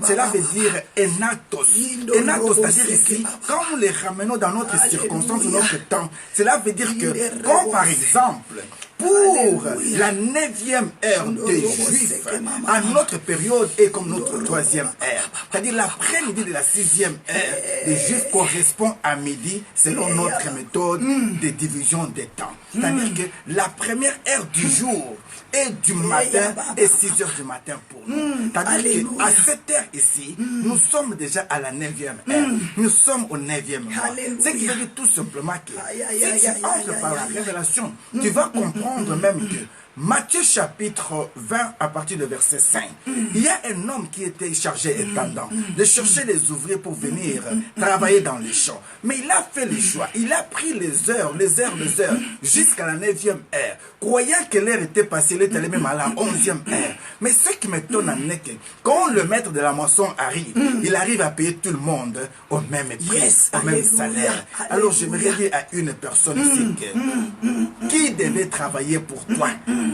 cela veut dire enatos. Enatos, c'est-à-dire ici, quand nous les ramenons dans notre circonstance, dans notre temps, cela veut dire que, comme par exemple, pour la 9e ère des Juifs, à notre période est comme notre 3e ère. C'est-à-dire l'après-midi de la 6e ère des Juifs correspond à midi selon notre méthode de division des temps. C'est-à-dire que la première ère du jour et du matin est 6 heures du matin pour nous. C'est-à-dire qu'à cette heure ici, nous sommes déjà à la 9e ère. Nous sommes au 9e mois. Ce qui veut dire tout simplement que si tu entres par la révélation, tu vas comprendre même que Matthieu chapitre 20 à partir de verset 5. Il y a un homme qui était chargé intendant de chercher des ouvriers pour venir travailler dans les champs. Mais il a fait le choix. Il a pris les heures, jusqu'à la 9e heure. Croyant que l'heure était passée, il est allé même à la 11e heure. Mais ce qui m'étonne en est que quand le maître de la moisson arrive, il arrive à payer tout le monde au même prix, au même salaire. Alors j'aimerais dire à une personne ici qui devait travailler pour toi,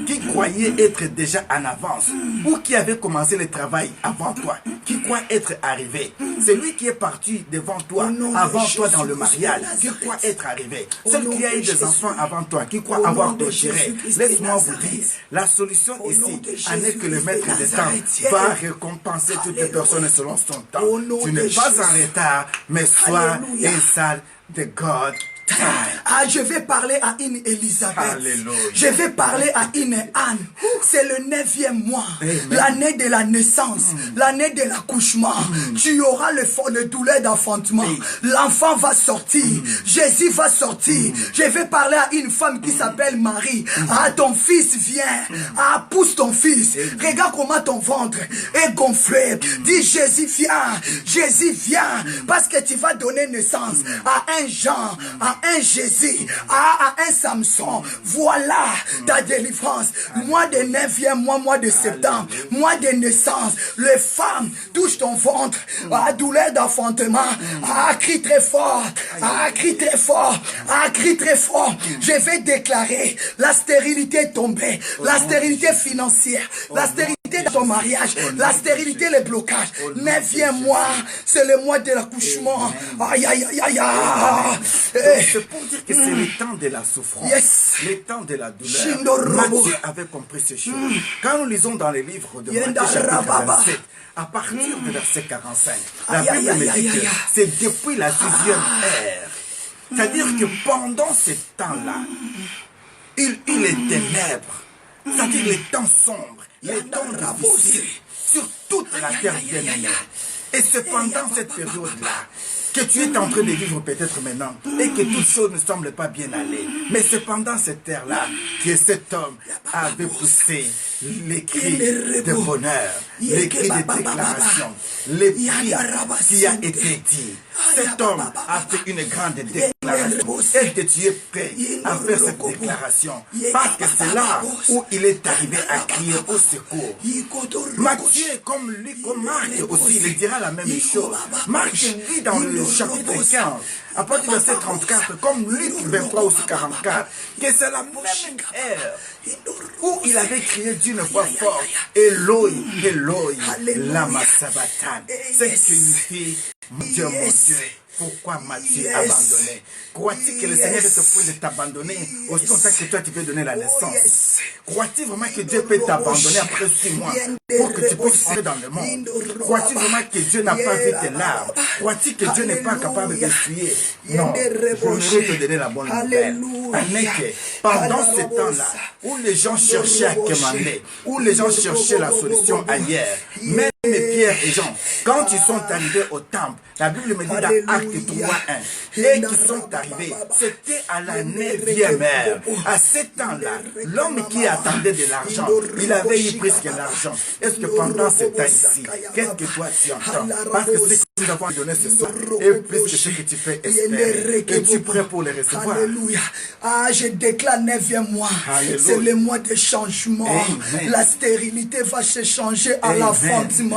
qui croyait être déjà en avance, ou qui avait commencé le travail avant toi, qui croit être arrivé. C'est lui qui est parti devant toi, avant toi dans le mariage, qui croit être arrivé. Celui qui a eu des enfants avant toi, qui croit avoir torturé. Laisse-moi vous dire, la solution ici, n'est que le maître des temps va récompenser toutes les personnes selon son temps. Tu n'es pas en retard, mais sois un salle de God. Ah, je vais parler à une Elisabeth. Alléluia. Je vais parler à une Anne. C'est le 9e mois, l'année de la naissance, l'année de l'accouchement. Tu auras le douleur d'enfantement. L'enfant va sortir. Jésus va sortir. Je vais parler à une femme qui s'appelle Marie. Ah, ton fils vient. Ah, pousse ton fils. Regarde comment ton ventre est gonflé. Dis Jésus vient. Jésus vient. Parce que tu vas donner naissance à un Jean, à un Jésus, à un Samson. Voilà ta délivrance. Mois de 9e mois, mois de septembre, mois de naissance. Les femmes touchent ton ventre. À douleur d'enfantement. Crie très fort. Crie très fort. Crie très fort. Je vais déclarer la stérilité tombée. La stérilité financière. La stérilité dans ton mariage. La stérilité, les blocages. 9e mois, c'est le mois de l'accouchement. Aïe, aïe, aïe, aïe, aïe. C'est pour dire que c'est le temps de la souffrance, le temps de la douleur. Matthieu avait compris ces choses. Quand nous lisons dans les livres de Matthieu chapitre 27, à partir du verset 45, la Bible me dit que c'est depuis la 6e heure. C'est-à-dire que pendant ce temps-là, il est ténèbres. C'est-à-dire les temps sombres, les temps difficiles sur toute la terre bien-aimée. Et c'est pendant cette période-là que tu es en train de vivre peut-être maintenant et que toutes choses ne semblent pas bien aller. Mais c'est pendant cette terre-là que cet homme avait poussé les cris de bonheur, les cris de déclaration, les cris qui a été dit. Cet homme a fait une grande déclaration. Est-ce que tu es prêt à faire cette déclaration? Parce que c'est là où il est arrivé à crier au secours. Matthieu, comme Marc aussi, il dira la même chose. Marc dit dans le chapitre 15, à partir du verset 34, comme Luc 23 aussi 44, que c'est la même heure où il avait crié d'une voix forte, Eloi, Eloi, lama sabachthani. C'est ce qui signifie, mon Dieu, pourquoi m'as-tu abandonné? Crois-tu que le Seigneur est au point de t'abandonner aussi comme ça que toi tu peux donner la naissance? Crois-tu vraiment que Dieu peut t'abandonner après 6 mois pour que tu puisses entrer dans le monde? Crois-tu vraiment que Dieu n'a pas vu tes larmes? Crois-tu que Dieu n'est pas capable d'essuyer? Non, je vais te donner la bonne nouvelle. Pendant ce temps-là, où les gens cherchaient à commander, où les gens cherchaient la solution ailleurs, même Pierre et Jean, quand ils sont arrivés au temple, la Bible me dit dans Acte 3:1, et qui sont arrivés, c'était à la 9e heure. À ce temps-là, l'homme qui attendait de l'argent, il avait eu presque l'argent. Est-ce que pendant ce temps ici, qu'est-ce que toi tu entends? Parce que ce que nous avons donné ce soir est plus que ce que tu fais espérer. Es-tu prêt pour les recevoir? Alléluia. Je déclare 9e mois. C'est le mois de changement. Amen. La stérilité va se changer à l'enfantement.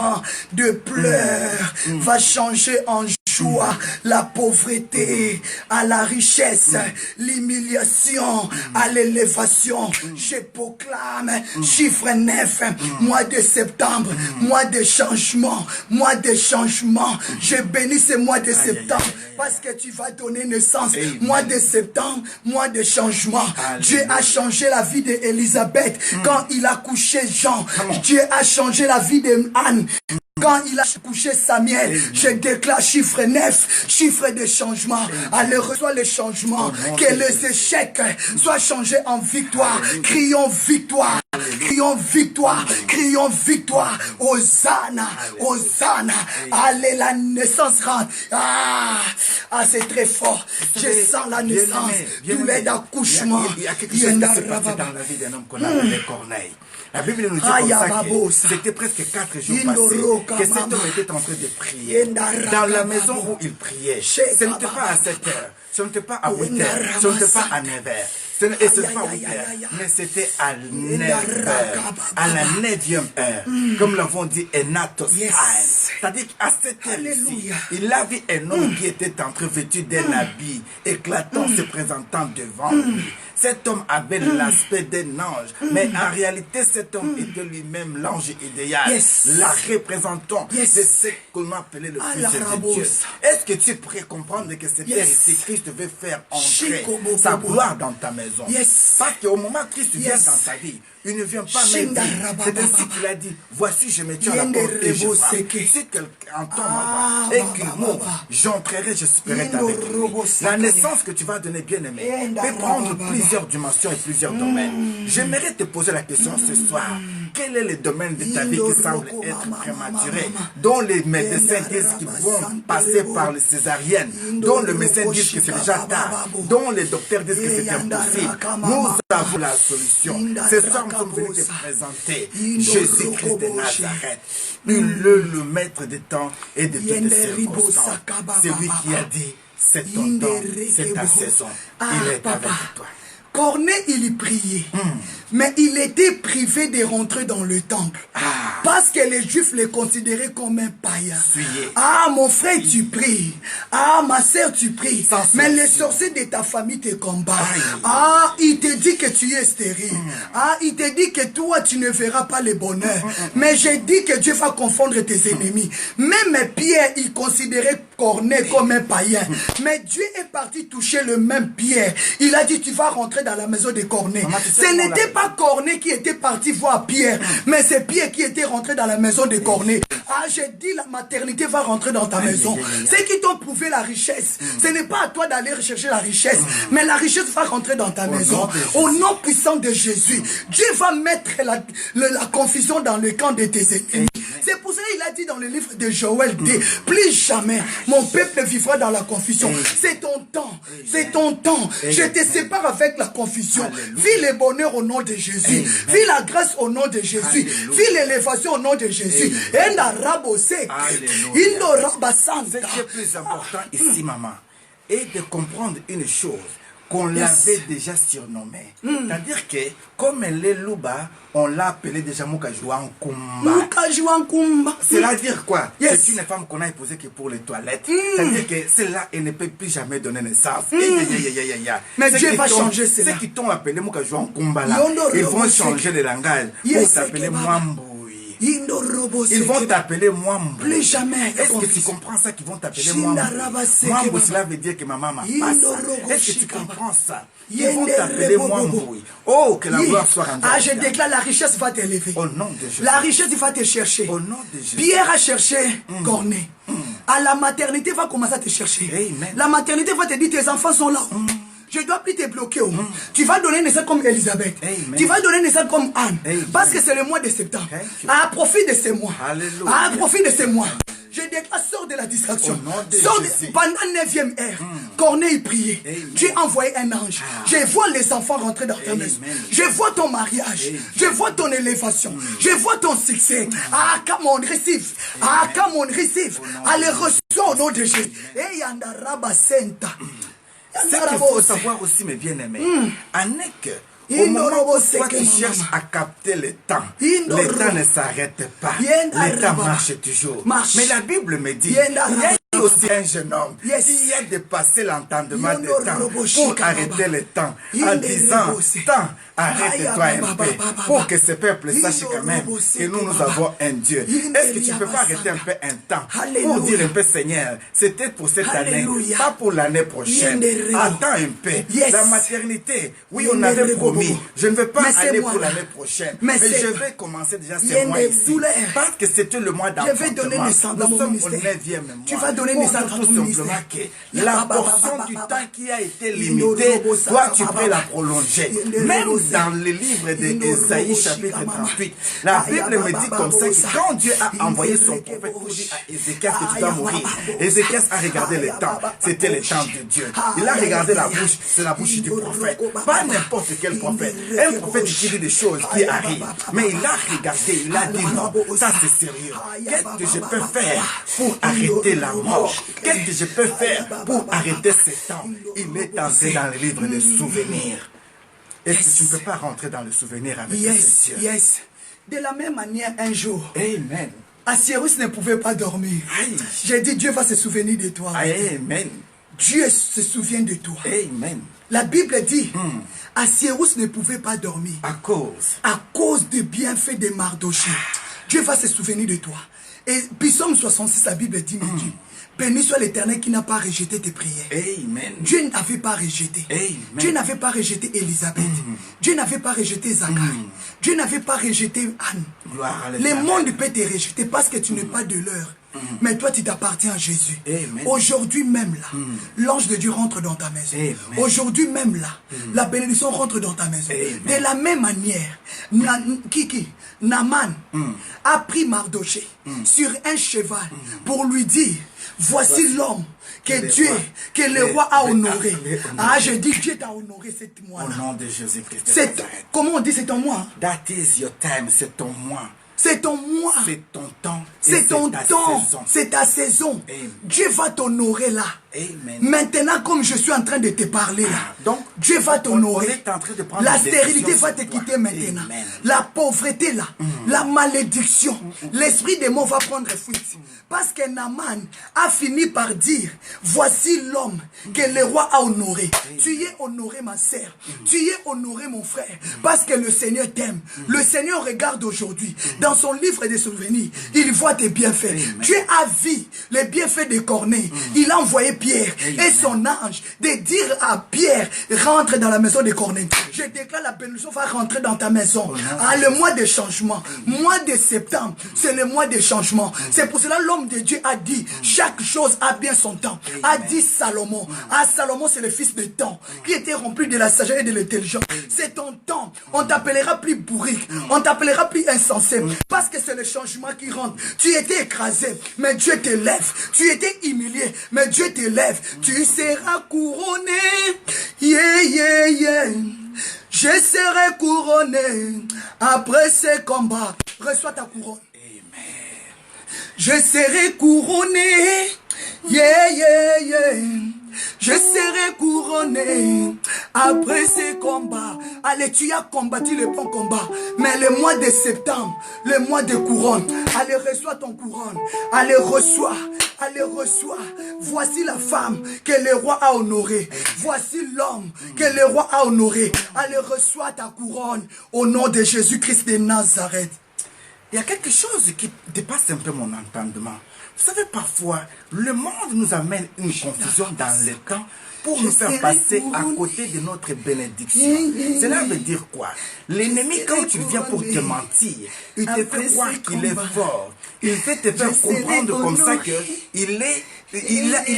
De pleurs va changer en joie, la pauvreté à la richesse, l'humiliation à l'élévation. Je proclame chiffre 9, mois de septembre, mois de changement, mois de changement. Je bénis ce mois de septembre parce que tu vas donner naissance. Mois de septembre, mois de changement. Dieu a changé la vie d'Élisabeth quand il a couché Jean. Dieu a changé la vie d'Anne Quand il a couché Samuel, je déclare chiffre 9, chiffre de changement. Allez, reçois le changement. Que les échecs soient changés en victoire. Crions victoire. Crions victoire, crions victoire. Hosanna, Hosanna. Allez, la naissance rentre. Ah, c'est très fort. Je sens la naissance. Tous les accouchements. Il y a quelque chose qui s'est passé dans la vie d'un homme qu'on appelait Corneille. La Bible nous dit comme ça que c'était presque 4 jours passés que cet homme était en train de prier. Dans la maison où il priait, ce n'était pas à 7 heures, ce n'était pas à 8 heures, ce n'était pas à 9 heures. Et ce n'est pas 8 heures, mais c'était à 9 heures, à la 9e heure, comme nous l'avons dit, Enatos time. C'est-à-dire qu'à cette heure-ci, il a vu un homme qui était entrevêtu d'un habit éclatant se présentant devant lui. Cet homme avait l'aspect d'un ange, mais en réalité, cet homme était lui-même l'ange idéal, la représentant de ce qu'on appelait le Fils de Dieu. Est-ce que tu pourrais comprendre que cette heure-ci, Christ devait faire entrer sa gloire dans ta maison? Parce qu'au moment où Christ vient dans ta vie, il ne vient pas même dire, c'est ainsi qu'il a dit, voici je me tiens à la porte et je frappe. Si quelqu'un entend ma voix et qu'il m'ouvre, j'entrerai, je serai avec lui. La naissance que tu vas donner, bien-aimé, peut prendre plusieurs dimensions et plusieurs domaines. J'aimerais te poser la question ce soir. Quel est le domaine de ta vie qui semble être prématuré, dont les médecins disent qu'ils vont passer par les césariennes, dont le médecin dit que c'est déjà tard, dont les docteurs disent que c'est impossible? Nous avons la solution. Ce soir, nous sommes venus te présenter Jésus-Christ de Nazareth, le maître des temps et de toutes les circonstances. C'est lui qui a dit, c'est ton temps, c'est ta saison. Il est avec toi. Corneille, il y priait. Mais il était privé de rentrer dans le temple. Parce que les Juifs le considéraient comme un païen. Ah, mon frère, tu pries. Ah, ma soeur, tu pries. Mais les sorciers de ta famille te combattent. Ah, il te dit que tu es stérile. Ah, il te dit que toi, tu ne verras pas le bonheur. Mais j'ai dit que Dieu va confondre tes ennemis. Même Pierre, il considérait Corneille comme un païen. Mais Dieu est parti toucher le même Pierre. Il a dit, tu vas rentrer dans la maison de Corneille. Ce n'était pas Corneille qui était parti voir Pierre, mais c'est Pierre qui était rentré dans la maison de Corneille. Ah, j'ai dit, la maternité va rentrer dans ta maison. Ceux qui t'ont prouvé la richesse, ce n'est pas à toi d'aller rechercher la richesse, mais la richesse va rentrer dans ta maison. Au nom puissant de Jésus, Dieu va mettre la confusion dans le camp de tes ennemis. C'est pour ça qu'il a dit dans le livre de Joël, plus jamais mon peuple vivra dans la confusion. C'est ton temps, c'est ton temps. Je te sépare avec la confusion. Vis le bonheur au nom de Jésus. Vis la grâce au nom de Jésus. Vis l'élévation au nom de Jésus. Ce qui est plus important ici, maman, est de comprendre une chose qu'on l'avait déjà surnommé. C'est-à-dire que, comme elle est Louba, on l'a appelée déjà Moukajouan Kumba. C'est-à-dire quoi? C'est une femme qu'on a épousée que pour les toilettes. C'est-à-dire que celle-là, elle ne peut plus jamais donner naissance. Mais Dieu va changer cela. Ceux qui t'ont appelé Moukajouan Kumba, là, ils vont changer le langage pour s'appeler Mwambou. Ils vont t'appeler Mwambou. Plus jamais. Est-ce que tu comprends ça qu'ils vont t'appeler Mwambou? Mwambou, cela veut dire que ma maman passe. Est-ce que tu comprends ça? Ils vont t'appeler Mwambou. Oh, que la gloire soit rendue. Ah, je déclare, la richesse va t'élever. Au nom de Jésus. La richesse va te chercher. Au nom de Jésus. Pierre a cherché Corneille. À la maternité va commencer à te chercher. Amen. La maternité va te dire, tes enfants sont là. Je ne dois plus te bloquer. Tu vas donner naissance comme Elisabeth. Tu vas donner naissance comme Anne. Parce que c'est le mois de septembre. À profit de ces mois. À profit de ces mois. Je déclare, sors de la distraction. Pendant la 9e heure, Corneille priait. Dieu a envoyé un ange. Je vois les enfants rentrer dans ta maison. Je vois ton mariage. Je vois ton élévation. Je vois ton succès. Ah, come on, receive. Ah, come on, receive. Allez, reçois au nom de Jésus. Et Yandaraba Senta. Ce qu'il faut savoir aussi, mes bien-aimés, au moment où toi tu cherches à capter le temps ne s'arrête pas. Le temps marche toujours. Mais la Bible me dit, il y a une aussi un jeune homme qui a dépassé l'entendement des temps pour arrêter le temps en disant, temps, arrête-toi un peu pour que ce peuple sache quand même que nous avons un Dieu. Est-ce que tu ne peux pas arrêter un peu un temps pour dire un peu, Seigneur, c'était pour cette année, pas pour l'année prochaine. Attends un peu. La maternité, oui, on avait promis. Je ne veux pas aller pour l'année prochaine. Mais je vais commencer déjà ce mois ici. Parce que c'était le mois d'enfantement. Nous sommes au 9e mois. Tu vas donner naissance à ton ministère. La portion du temps qui a été limitée, toi tu peux la prolonger. Même dans le livre d'Ésaïe chapitre 38, la Bible me dit comme ça que quand Dieu a envoyé son prophète pour dire à Ézéchias que tu dois mourir, Ézéchias a regardé le temps. C'était le temps de Dieu. Il a regardé la bouche, c'est la bouche du prophète. Pas n'importe quel prophète. Un prophète qui dit des choses qui arrivent. Mais il a regardé, il a dit non, ça c'est sérieux. Qu'est-ce que je peux faire pour arrêter la mort? Qu'est-ce que je peux faire pour arrêter ce temps? Il est entré dans le livre des souvenirs. Est-ce que tu ne peux pas rentrer dans le souvenir avec ce Dieu? Yes. De la même manière, un jour, Amen. Assyrus ne pouvait pas dormir. J'ai dit, Dieu va se souvenir de toi. Amen. Dieu se souvient de toi. Amen. La Bible dit, Assyrus ne pouvait pas dormir. À cause des bienfaits de Mardochée. Dieu va se souvenir de toi. Et Psaume 66, la Bible dit, béni soit l'Éternel qui n'a pas rejeté tes prières. Amen. Dieu n'avait pas rejeté. Amen. Dieu n'avait pas rejeté Élisabeth. Dieu n'avait pas rejeté Zacharie. Dieu n'avait pas rejeté Anne. Le monde peut te rejeter parce que tu n'es pas de l'heure. Mais toi, tu t'appartiens à Jésus. Aujourd'hui même là, l'ange de Dieu rentre dans ta maison. Aujourd'hui même là, la bénédiction rentre dans ta maison. De la même manière, Naaman a pris Mardochée sur un cheval pour lui dire, voici l'homme que Dieu, que le roi a honoré. Ah, je dis, Dieu t'a honoré cette mois-là. Au nom de Jésus-Christ. Comment on dit c'est ton mois? That is your time, c'est ton mois. C'est ton mois. C'est ton temps. C'est ton temps. C'est ta saison. Dieu va t'honorer là. Amen. Maintenant, comme je suis en train de te parler là, donc Dieu va t'honorer. La stérilité va te quitter maintenant. Amen. La pauvreté là, la malédiction, l'esprit des mots va prendre fuite. Parce que Naaman a fini par dire, voici l'homme que le roi a honoré. Tu es honoré ma sœur. Tu es honoré mon frère. Parce que le Seigneur t'aime. Le Seigneur regarde aujourd'hui. Dans son livre des souvenirs, il voit tes bienfaits. Dieu a vu les bienfaits de Corneille. Il a envoyé Pierre et son ange de dire à Pierre, rentre dans la maison de Corneille. Je déclare la bénédiction va rentrer dans ta maison. Ah, le mois de changement, mois de septembre, c'est le mois de changement. C'est pour cela l'homme de Dieu a dit, chaque chose a bien son temps. A dit Salomon. Ah, Salomon c'est le fils de temps qui était rempli de la sagesse et de l'intelligence. C'est ton temps. On t'appellera plus bourrique. On t'appellera plus insensé. Parce que c'est le changement qui rentre. Tu étais écrasé, mais Dieu te lève. Tu étais humilié, mais Dieu te lève. Tu seras couronné. Yeah, yeah, yeah. Je serai couronné. Après ces combats, reçois ta couronne. Je serai couronné. Yeah, yeah, yeah. Je serai couronné après ces combats. Allez, tu as combattu le bon combat. Mais le mois de septembre, le mois de couronne, allez, reçois ton couronne. Allez, reçois. Allez, reçois. Voici la femme que le roi a honorée. Voici l'homme que le roi a honoré. Allez, reçois ta couronne au nom de Jésus-Christ de Nazareth. Il y a quelque chose qui dépasse un peu mon entendement. Vous savez, parfois, le monde nous amène une confusion dans le temps pour nous faire passer à côté de notre bénédiction. Cela veut dire quoi? L'ennemi, quand il vient pour te mentir, il te fait croire qu'il est fort. Il fait te faire comprendre comme ça qu'il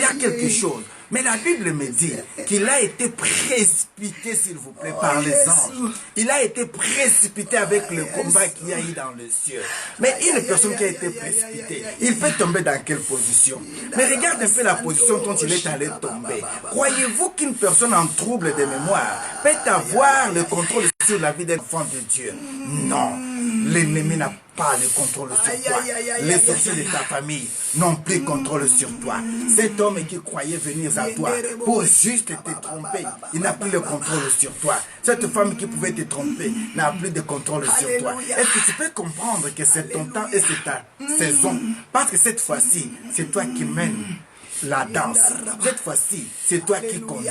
a quelque chose. Mais la Bible me dit qu'il a été précipité, s'il vous plaît, par les anges. Il a été précipité avec le combat qu'il y a eu dans le ciel. Mais une personne qui a été précipitée, il peut tomber dans quelle position? Mais regarde un peu la position dont il est allé tomber. Croyez-vous qu'une personne en trouble de mémoire peut avoir le contrôle sur la vie d'un enfant de Dieu? Non. L'ennemi n'a pas le contrôle sur toi. Les sorciers de ta famille n'ont plus contrôle sur toi. Cet homme qui croyait venir à toi pour juste te tromper, il n'a plus le contrôle sur toi. Cette femme qui pouvait te tromper n'a plus de contrôle sur toi. Est-ce que tu peux comprendre que c'est ton temps et c'est ta saison? Parce que cette fois-ci, c'est toi qui mènes. la danse. Cette fois-ci, c'est toi qui conduis.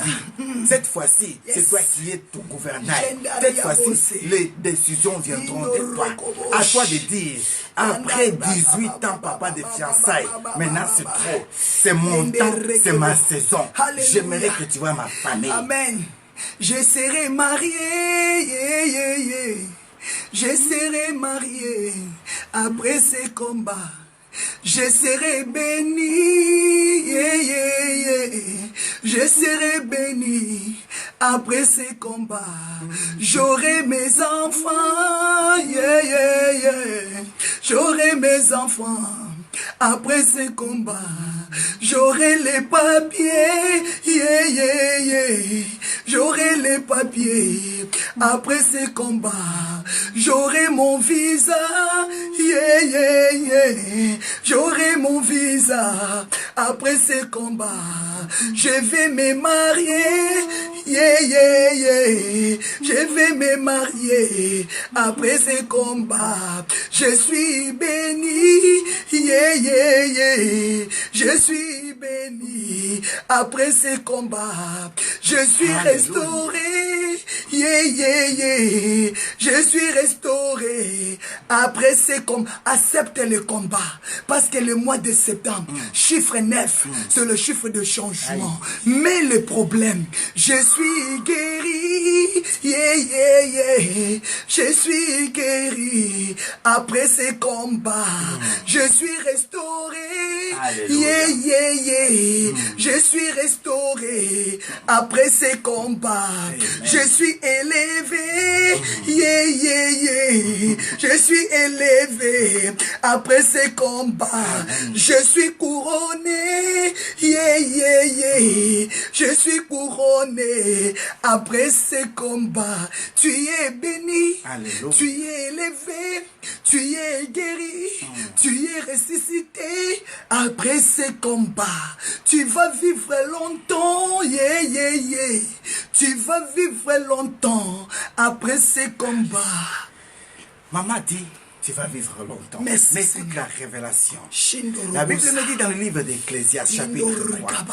Cette fois-ci, c'est toi qui es ton gouvernail. Cette fois-ci, les décisions viendront de toi. À toi de dire, après 18 ans, papa de fiançailles, maintenant c'est trop. C'est mon temps, c'est ma saison. J'aimerais que tu vois ma famille. Amen. Je serai marié. Je serai marié après ces combats. Je serai béni, je serai béni après ces combats. J'aurai mes enfants, j'aurai mes enfants après ces combats. J'aurai les papiers, j'aurai les papiers après ces combats. J'aurai mon visa, j'aurai mon visa après ces combats. Je vais me marier, je vais me marier après ces combats. Je suis béni, je suis béni après ces combats. Je suis restauré, je suis restauré après ces combats. Accepte le combat parce que le mois de septembre, chiffre 9, c'est le chiffre de changement. Mais le problème, je suis guéri, je suis guéri après ces combats. Je suis restauré, je suis restauré après ces combats. Je suis élevé, je suis élevé après ces combats. Je suis couronné, je suis couronné après ces combats. Tu es béni, tu es élevé, tu es guéri, tu es ressuscité après ces combats. Tu vas vivre longtemps, tu vas vivre longtemps après ces combats. Maman dit, tu vas vivre longtemps. Merci, mais écoute la révélation. La Bible me dit dans le livre d'Ecclésiaste, chapitre 3,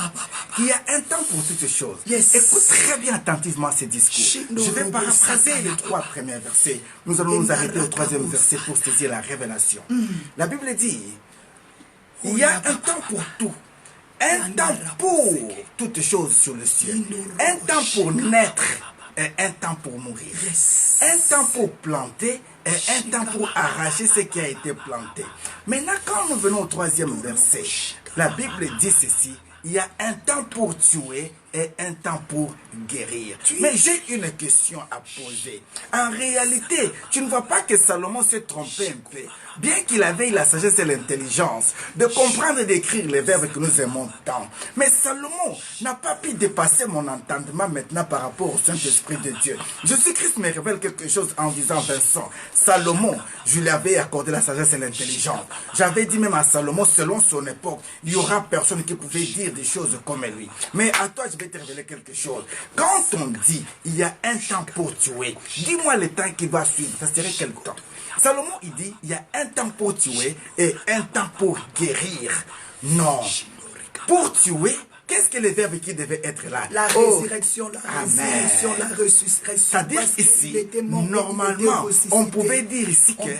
qu'il y a un temps pour toutes choses. Écoute très bien attentivement ces discours. Je vais paraphraser les 3 premiers versets. Nous allons nous arrêter au 3e verset pour saisir la révélation. La Bible dit, il y a un temps pour tout. Un temps pour toutes choses sur le ciel. Un temps pour naître et un temps pour mourir. Un temps pour planter et un temps pour arracher ce qui a été planté. Maintenant, quand nous venons au 3e verset, la Bible dit ceci. Il y a un temps pour tuer et un temps pour guérir. Mais j'ai une question à poser. En réalité, tu ne vois pas que Salomon s'est trompé un peu. Bien qu'il avait la sagesse et l'intelligence de comprendre et d'écrire les verbes que nous aimons tant. Mais Salomon n'a pas pu dépasser mon entendement maintenant par rapport au Saint-Esprit de Dieu. Jésus-Christ me révèle quelque chose en disant, Vincent, Salomon, je lui avais accordé la sagesse et l'intelligence. J'avais dit même à Salomon, selon son époque, il n'y aura personne qui pouvait dire des choses comme lui. Mais à toi, je vais te révéler quelque chose. Quand on dit, il y a un temps pour tuer, dis-moi le temps qui va suivre. Ça serait quel temps? Salomon, il dit, il y a un temps pour tuer et un temps pour guérir. Non. Pour tuer, qu'est-ce que le verbe qui devait être là? La résurrection, la résurrection, la ressuscitation. C'est-à-dire ici, normalement, on pouvait dire ici qu'un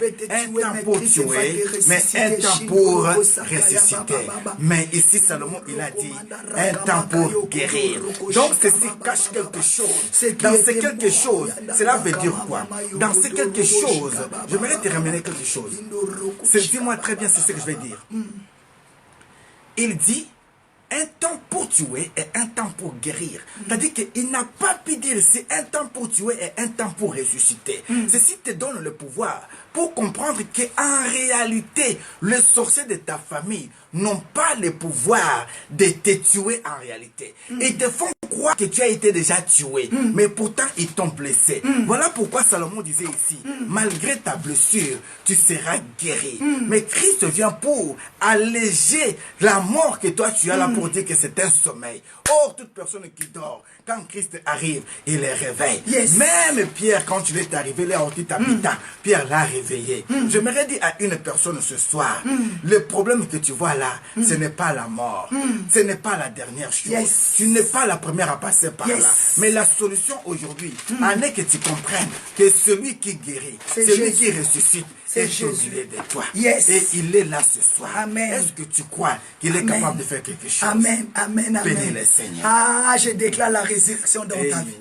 temps pour tuer, mais un temps pour ressusciter. Mais ici, Salomon, il a dit un temps pour guérir. Donc, ceci cache quelque chose. Dans ce quelque chose, cela veut dire quoi? Dans ce quelque chose, j'aimerais te ramener quelque chose. Dis-moi très bien, c'est ce que je vais dire. Il dit un temps pour tuer et un temps pour guérir. C'est-à-dire qu'il n'a pas pu dire c'est un temps pour tuer et un temps pour ressusciter. Ceci te donne le pouvoir pour comprendre qu'en réalité, les sorciers de ta famille n'ont pas le pouvoir de te tuer en réalité. Ils te font croient que tu as été déjà tué, mais pourtant ils t'ont blessé. Voilà pourquoi Salomon disait ici, malgré ta blessure, tu seras guéri. Mais Christ vient pour alléger la mort que toi tu as là, pour dire que c'est un sommeil. Or, toute personne qui dort, quand Christ arrive, il les réveille. Même Pierre, quand il est arrivé, il est sorti d'habitant, Pierre l'a réveillé. J'aimerais dire à une personne ce soir, le problème que tu vois là, ce n'est pas la mort, ce n'est pas la dernière chose, tu n'es pas la première à passer par là. Mais la solution aujourd'hui, en est que tu comprennes que celui qui guérit, celui qui ressuscite, est au milieu de toi. Et il est là ce soir. Est-ce que tu crois qu'il est capable de faire quelque chose? Amen, amen, amen. Bénis le Seigneur. Ah, je déclare la résurrection dans ta vie.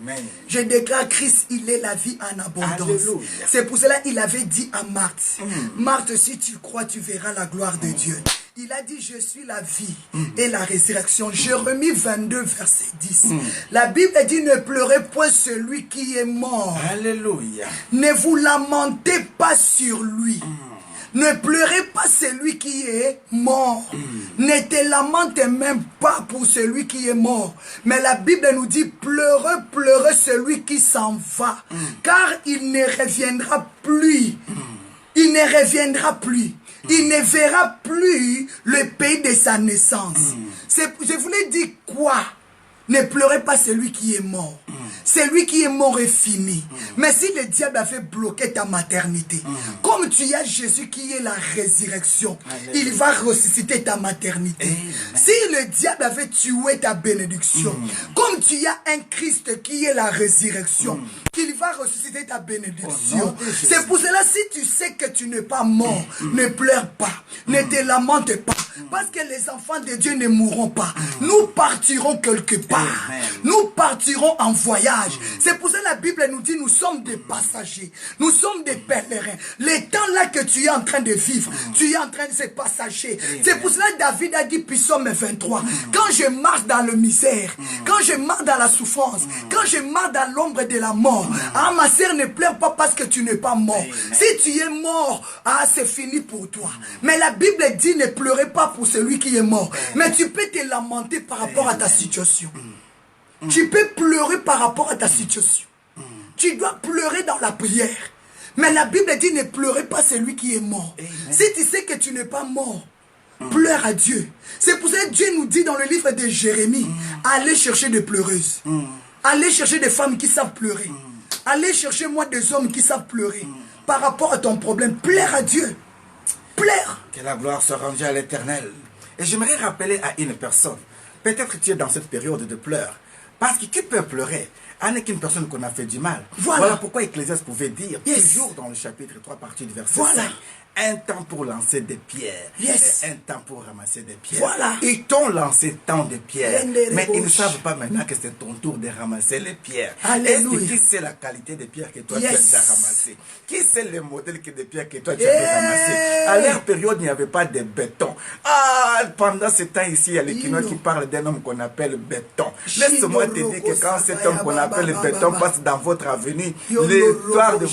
Je déclare Christ, il est la vie en abondance. C'est pour cela qu'il avait dit à Marthe, Marthe, si tu crois, tu verras la gloire de Dieu. Il a dit, je suis la vie et la résurrection. Jérémie 22, verset 10. La Bible dit, ne pleurez point celui qui est mort. Alléluia. Ne vous lamentez pas sur lui. Ne pleurez pas celui qui est mort. Ne te lamente même pas pour celui qui est mort. Mais la Bible nous dit, pleurez, pleurez celui qui s'en va. Car il ne reviendra plus. Il ne reviendra plus. Il ne verra plus le pays de sa naissance. Je voulais dire quoi? Ne pleurez pas celui qui est mort. Celui qui est mort est fini. Mais si le diable avait bloqué ta maternité, comme tu as Jésus qui est la résurrection, il va ressusciter ta maternité. Si le diable avait tué ta bénédiction, comme tu as un Christ qui est la résurrection, il va ressusciter ta bénédiction. C'est pour cela, si tu sais que tu n'es pas mort, ne pleure pas, ne te lamente pas, parce que les enfants de Dieu ne mourront pas. Nous partirons quelque part. Nous partirons en voyage. C'est pour ça que la Bible nous dit, nous sommes des passagers. Nous sommes des pèlerins. Les temps là que tu es en train de vivre, tu es en train de se passager. C'est pour cela que David a dit, Psaume 23, quand je marche dans le misère, quand je marche dans la souffrance, quand je marche dans l'ombre de la mort, ah ma sœur, ne pleure pas parce que tu n'es pas mort. Si tu es mort, ah c'est fini pour toi. Mais la Bible dit, ne pleurez pas pour celui qui est mort. Mais tu peux te lamenter par rapport à ta situation. Tu peux pleurer par rapport à ta situation. Tu dois pleurer dans la prière. Mais la Bible dit, ne pleurez pas celui qui est mort. Si tu sais que tu n'es pas mort, pleure à Dieu. C'est pour ça que Dieu nous dit dans le livre de Jérémie, allez chercher des pleureuses. Allez chercher des femmes qui savent pleurer. Allez chercher moi des hommes qui savent pleurer. Par rapport à ton problème, pleure à Dieu. Pleure. Que la gloire soit rendue à l'Éternel. Et j'aimerais rappeler à une personne, peut-être que tu es dans cette période de pleurs. Parce que qui peut pleurer avec une personne qu'on a fait du mal? Voilà pourquoi Ecclésiaste pouvait dire, toujours dans le chapitre 3, partie du verset 5, un temps pour lancer des pierres et un temps pour ramasser des pierres. Ils t'ont lancé tant de pierres, mais ils ne savent pas maintenant que c'est ton tour de ramasser les pierres. Est-ce que qui sait la qualité des pierres que toi tu as déjà ramassées? Qui sait le modèle des pierres que toi tu as déjà ramassées? À leur période, il n'y avait pas de béton. Ah, pendant ce temps ici, il y a les Quinois qui parlent d'un homme qu'on appelle béton. Laisse-moi te dire que quand cet homme qu'on appelle béton passe dans votre avenue, l'histoire de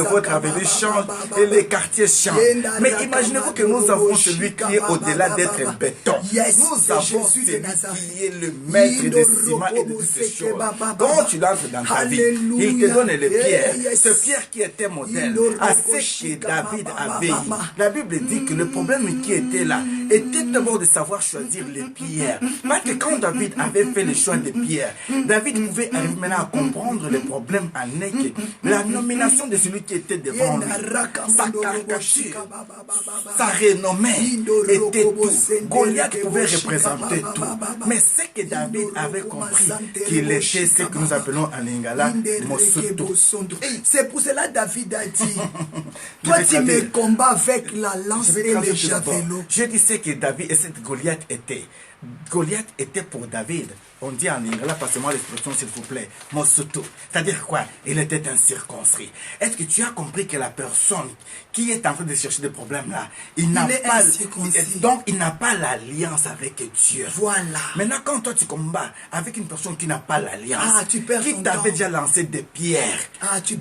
votre avenue change et les quartiers changent. Mais imaginez-vous que nous avons celui qui est au-delà d'être un béton. Nous avons celui qui est le maître des ciments et de toutes ces choses. Quand tu l'entres dans ta vie, il te donne les pierres. Ce pierre qui était modèle à ce que David avait. La Bible dit que le problème qui était là était d'abord de savoir choisir les pierres. Parce que quand David avait fait le choix des pierres, David pouvait arriver maintenant à comprendre les problèmes en est que la nomination de celui qui était devant lui, sa caricature, sa renommée était tout. Goliath pouvait représenter tout. Mais ce que David avait compris, qu'il était ce que nous appelons en lingala Mosutu. C'est pour cela que David a dit, toi tu me combats avec la lance et le javelot. Je dis ce que David et cette Goliath était. Goliath était pour David, on dit en lingala, passez-moi l'expression s'il vous plaît, Mosutu. C'est-à-dire quoi? Il était un circoncis. Est-ce que tu as compris que la personne qui est en train de chercher des problèmes là, il n'a pas, donc il n'a pas l'alliance avec Dieu. Voilà. Maintenant quand toi tu combats avec une personne qui n'a pas l'alliance, qui t'avait déjà lancé des pierres,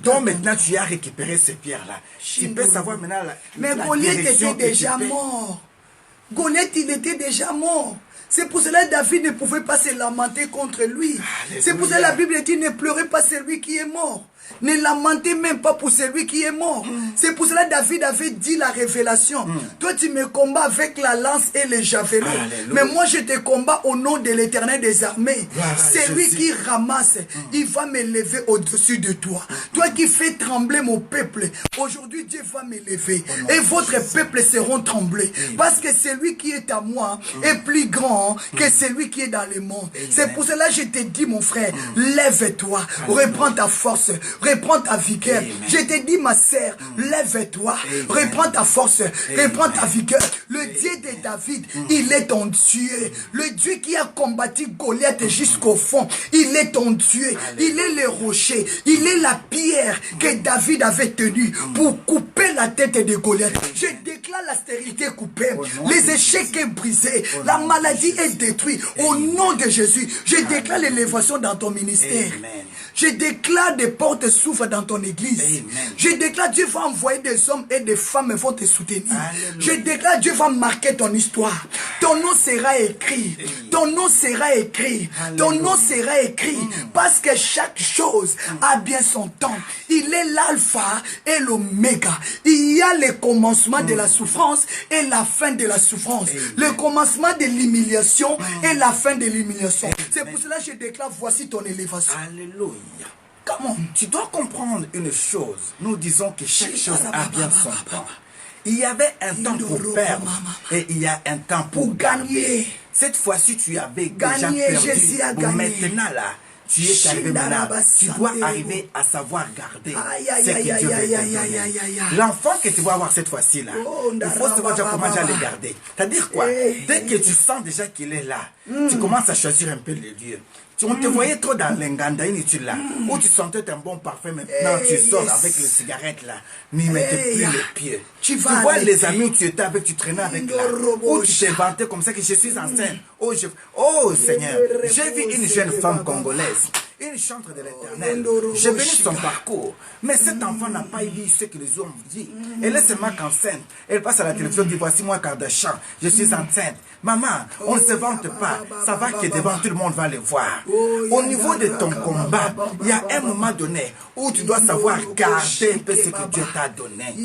donc maintenant tu as récupéré ces pierres là, tu peux savoir maintenant mais Goliath était déjà mort. Goliath il était déjà mort. C'est pour cela que David ne pouvait pas se lamenter contre lui. C'est pour cela que la Bible dit ne pleurez pas celui qui est mort. Ne lamentez même pas pour celui qui est mort. C'est pour cela que David avait dit la révélation. Toi tu me combats avec la lance et le javelot. Mais moi je te combats au nom de l'Éternel des armées. C'est lui qui ramasse. Il va me lever au-dessus de toi. Toi qui fais trembler mon peuple. Aujourd'hui Dieu va me lever. Et votre peuple seront tremblés. Parce que celui qui est à moi est plus grand que celui qui est dans le monde. C'est pour cela que je te dis mon frère, lève-toi. Reprends ta force. Reprends ta vigueur. Je te dis ma sœur, lève-toi. Reprends ta force. Reprends ta vigueur. Le Dieu de David, il est ton Dieu. Le Dieu qui a combattu Goliath jusqu'au fond, il est ton Dieu. Il est le rocher. Il est la pierre que David avait tenue pour couper la tête de Goliath. Je déclare la stérilité coupée. Les échecs est brisés. La maladie est détruite. Au nom de Jésus, je déclare l'élévation dans ton ministère. Je déclare des portes s'ouvrent dans ton église. Je déclare Dieu va envoyer des hommes et des femmes vont te soutenir. Je déclare Dieu va marquer ton histoire. Ton nom sera écrit. Ton nom sera écrit. Ton nom sera écrit. Parce que chaque chose a bien son temps. Il est l'alpha et l'oméga. Il y a le commencement de la souffrance et la fin de la souffrance. Le commencement de l'humiliation et la fin de l'humiliation. C'est pour cela que je déclare voici ton élévation. Alléluia. Comment? Tu dois comprendre une chose. Nous disons que chaque chose a bien son temps. Il y avait un temps pour perdre et il y a un temps pour gagner. Cette fois-ci, tu avais déjà perdu. Bon, maintenant, là, tu es arrivé maintenant. Tu dois arriver à savoir garder ce que Dieu veut te donner. L'enfant que tu vas avoir cette fois-ci, là, il faut savoir déjà comment déjà le garder. C'est-à-dire quoi? Dès que tu sens déjà qu'il est là, tu commences à choisir un peu les lieux. On te voyait trop dans l'enganda, là, où tu sentais un bon parfum, maintenant tu sors avec les cigarettes là, n'y mettais plus les pieds. Tu vois les amis où tu étais avec, tu traînais avec là, où tu t'es vanté comme ça que je suis enceinte. Oh Seigneur, j'ai vu une jeune femme congolaise, une chantre de l'Éternel. J'ai béni son parcours, mais cet enfant n'a pas vu ce que les hommes disent. Elle est seulement qu'enceinte. Elle passe à la télévision, dit voici moi Kardashian, je suis enceinte. Maman, on ne se vante pas, ça va que devant tout le monde va le voir. Au niveau de ton combat, il y a un moment donné où tu dois savoir garder un peu ce que Dieu t'a donné.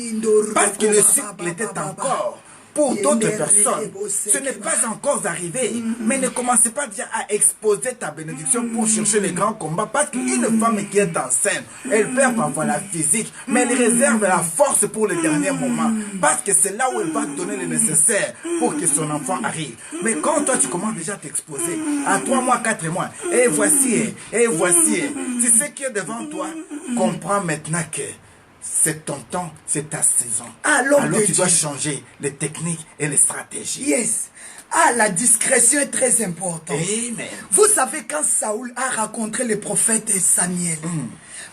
Parce que le cycle était encore pour d'autres personnes. Ce n'est pas encore arrivé. Mais ne commencez pas déjà à exposer ta bénédiction pour chercher les grands combats. Parce qu'une femme qui est enceinte, elle perd parfois la physique, mais elle réserve la force pour le dernier moment. Parce que c'est là où elle va donner le nécessaire pour que son enfant arrive. Mais quand toi tu commences déjà à t'exposer à 3 mois, 4 mois, et voici, c'est ce qui est devant toi, comprends maintenant que c'est ton temps, c'est ta saison. Alors tu dois changer les techniques et les stratégies. Yes. La discrétion est très importante. Amen. Vous savez, quand Saoul a rencontré le prophète Samuel,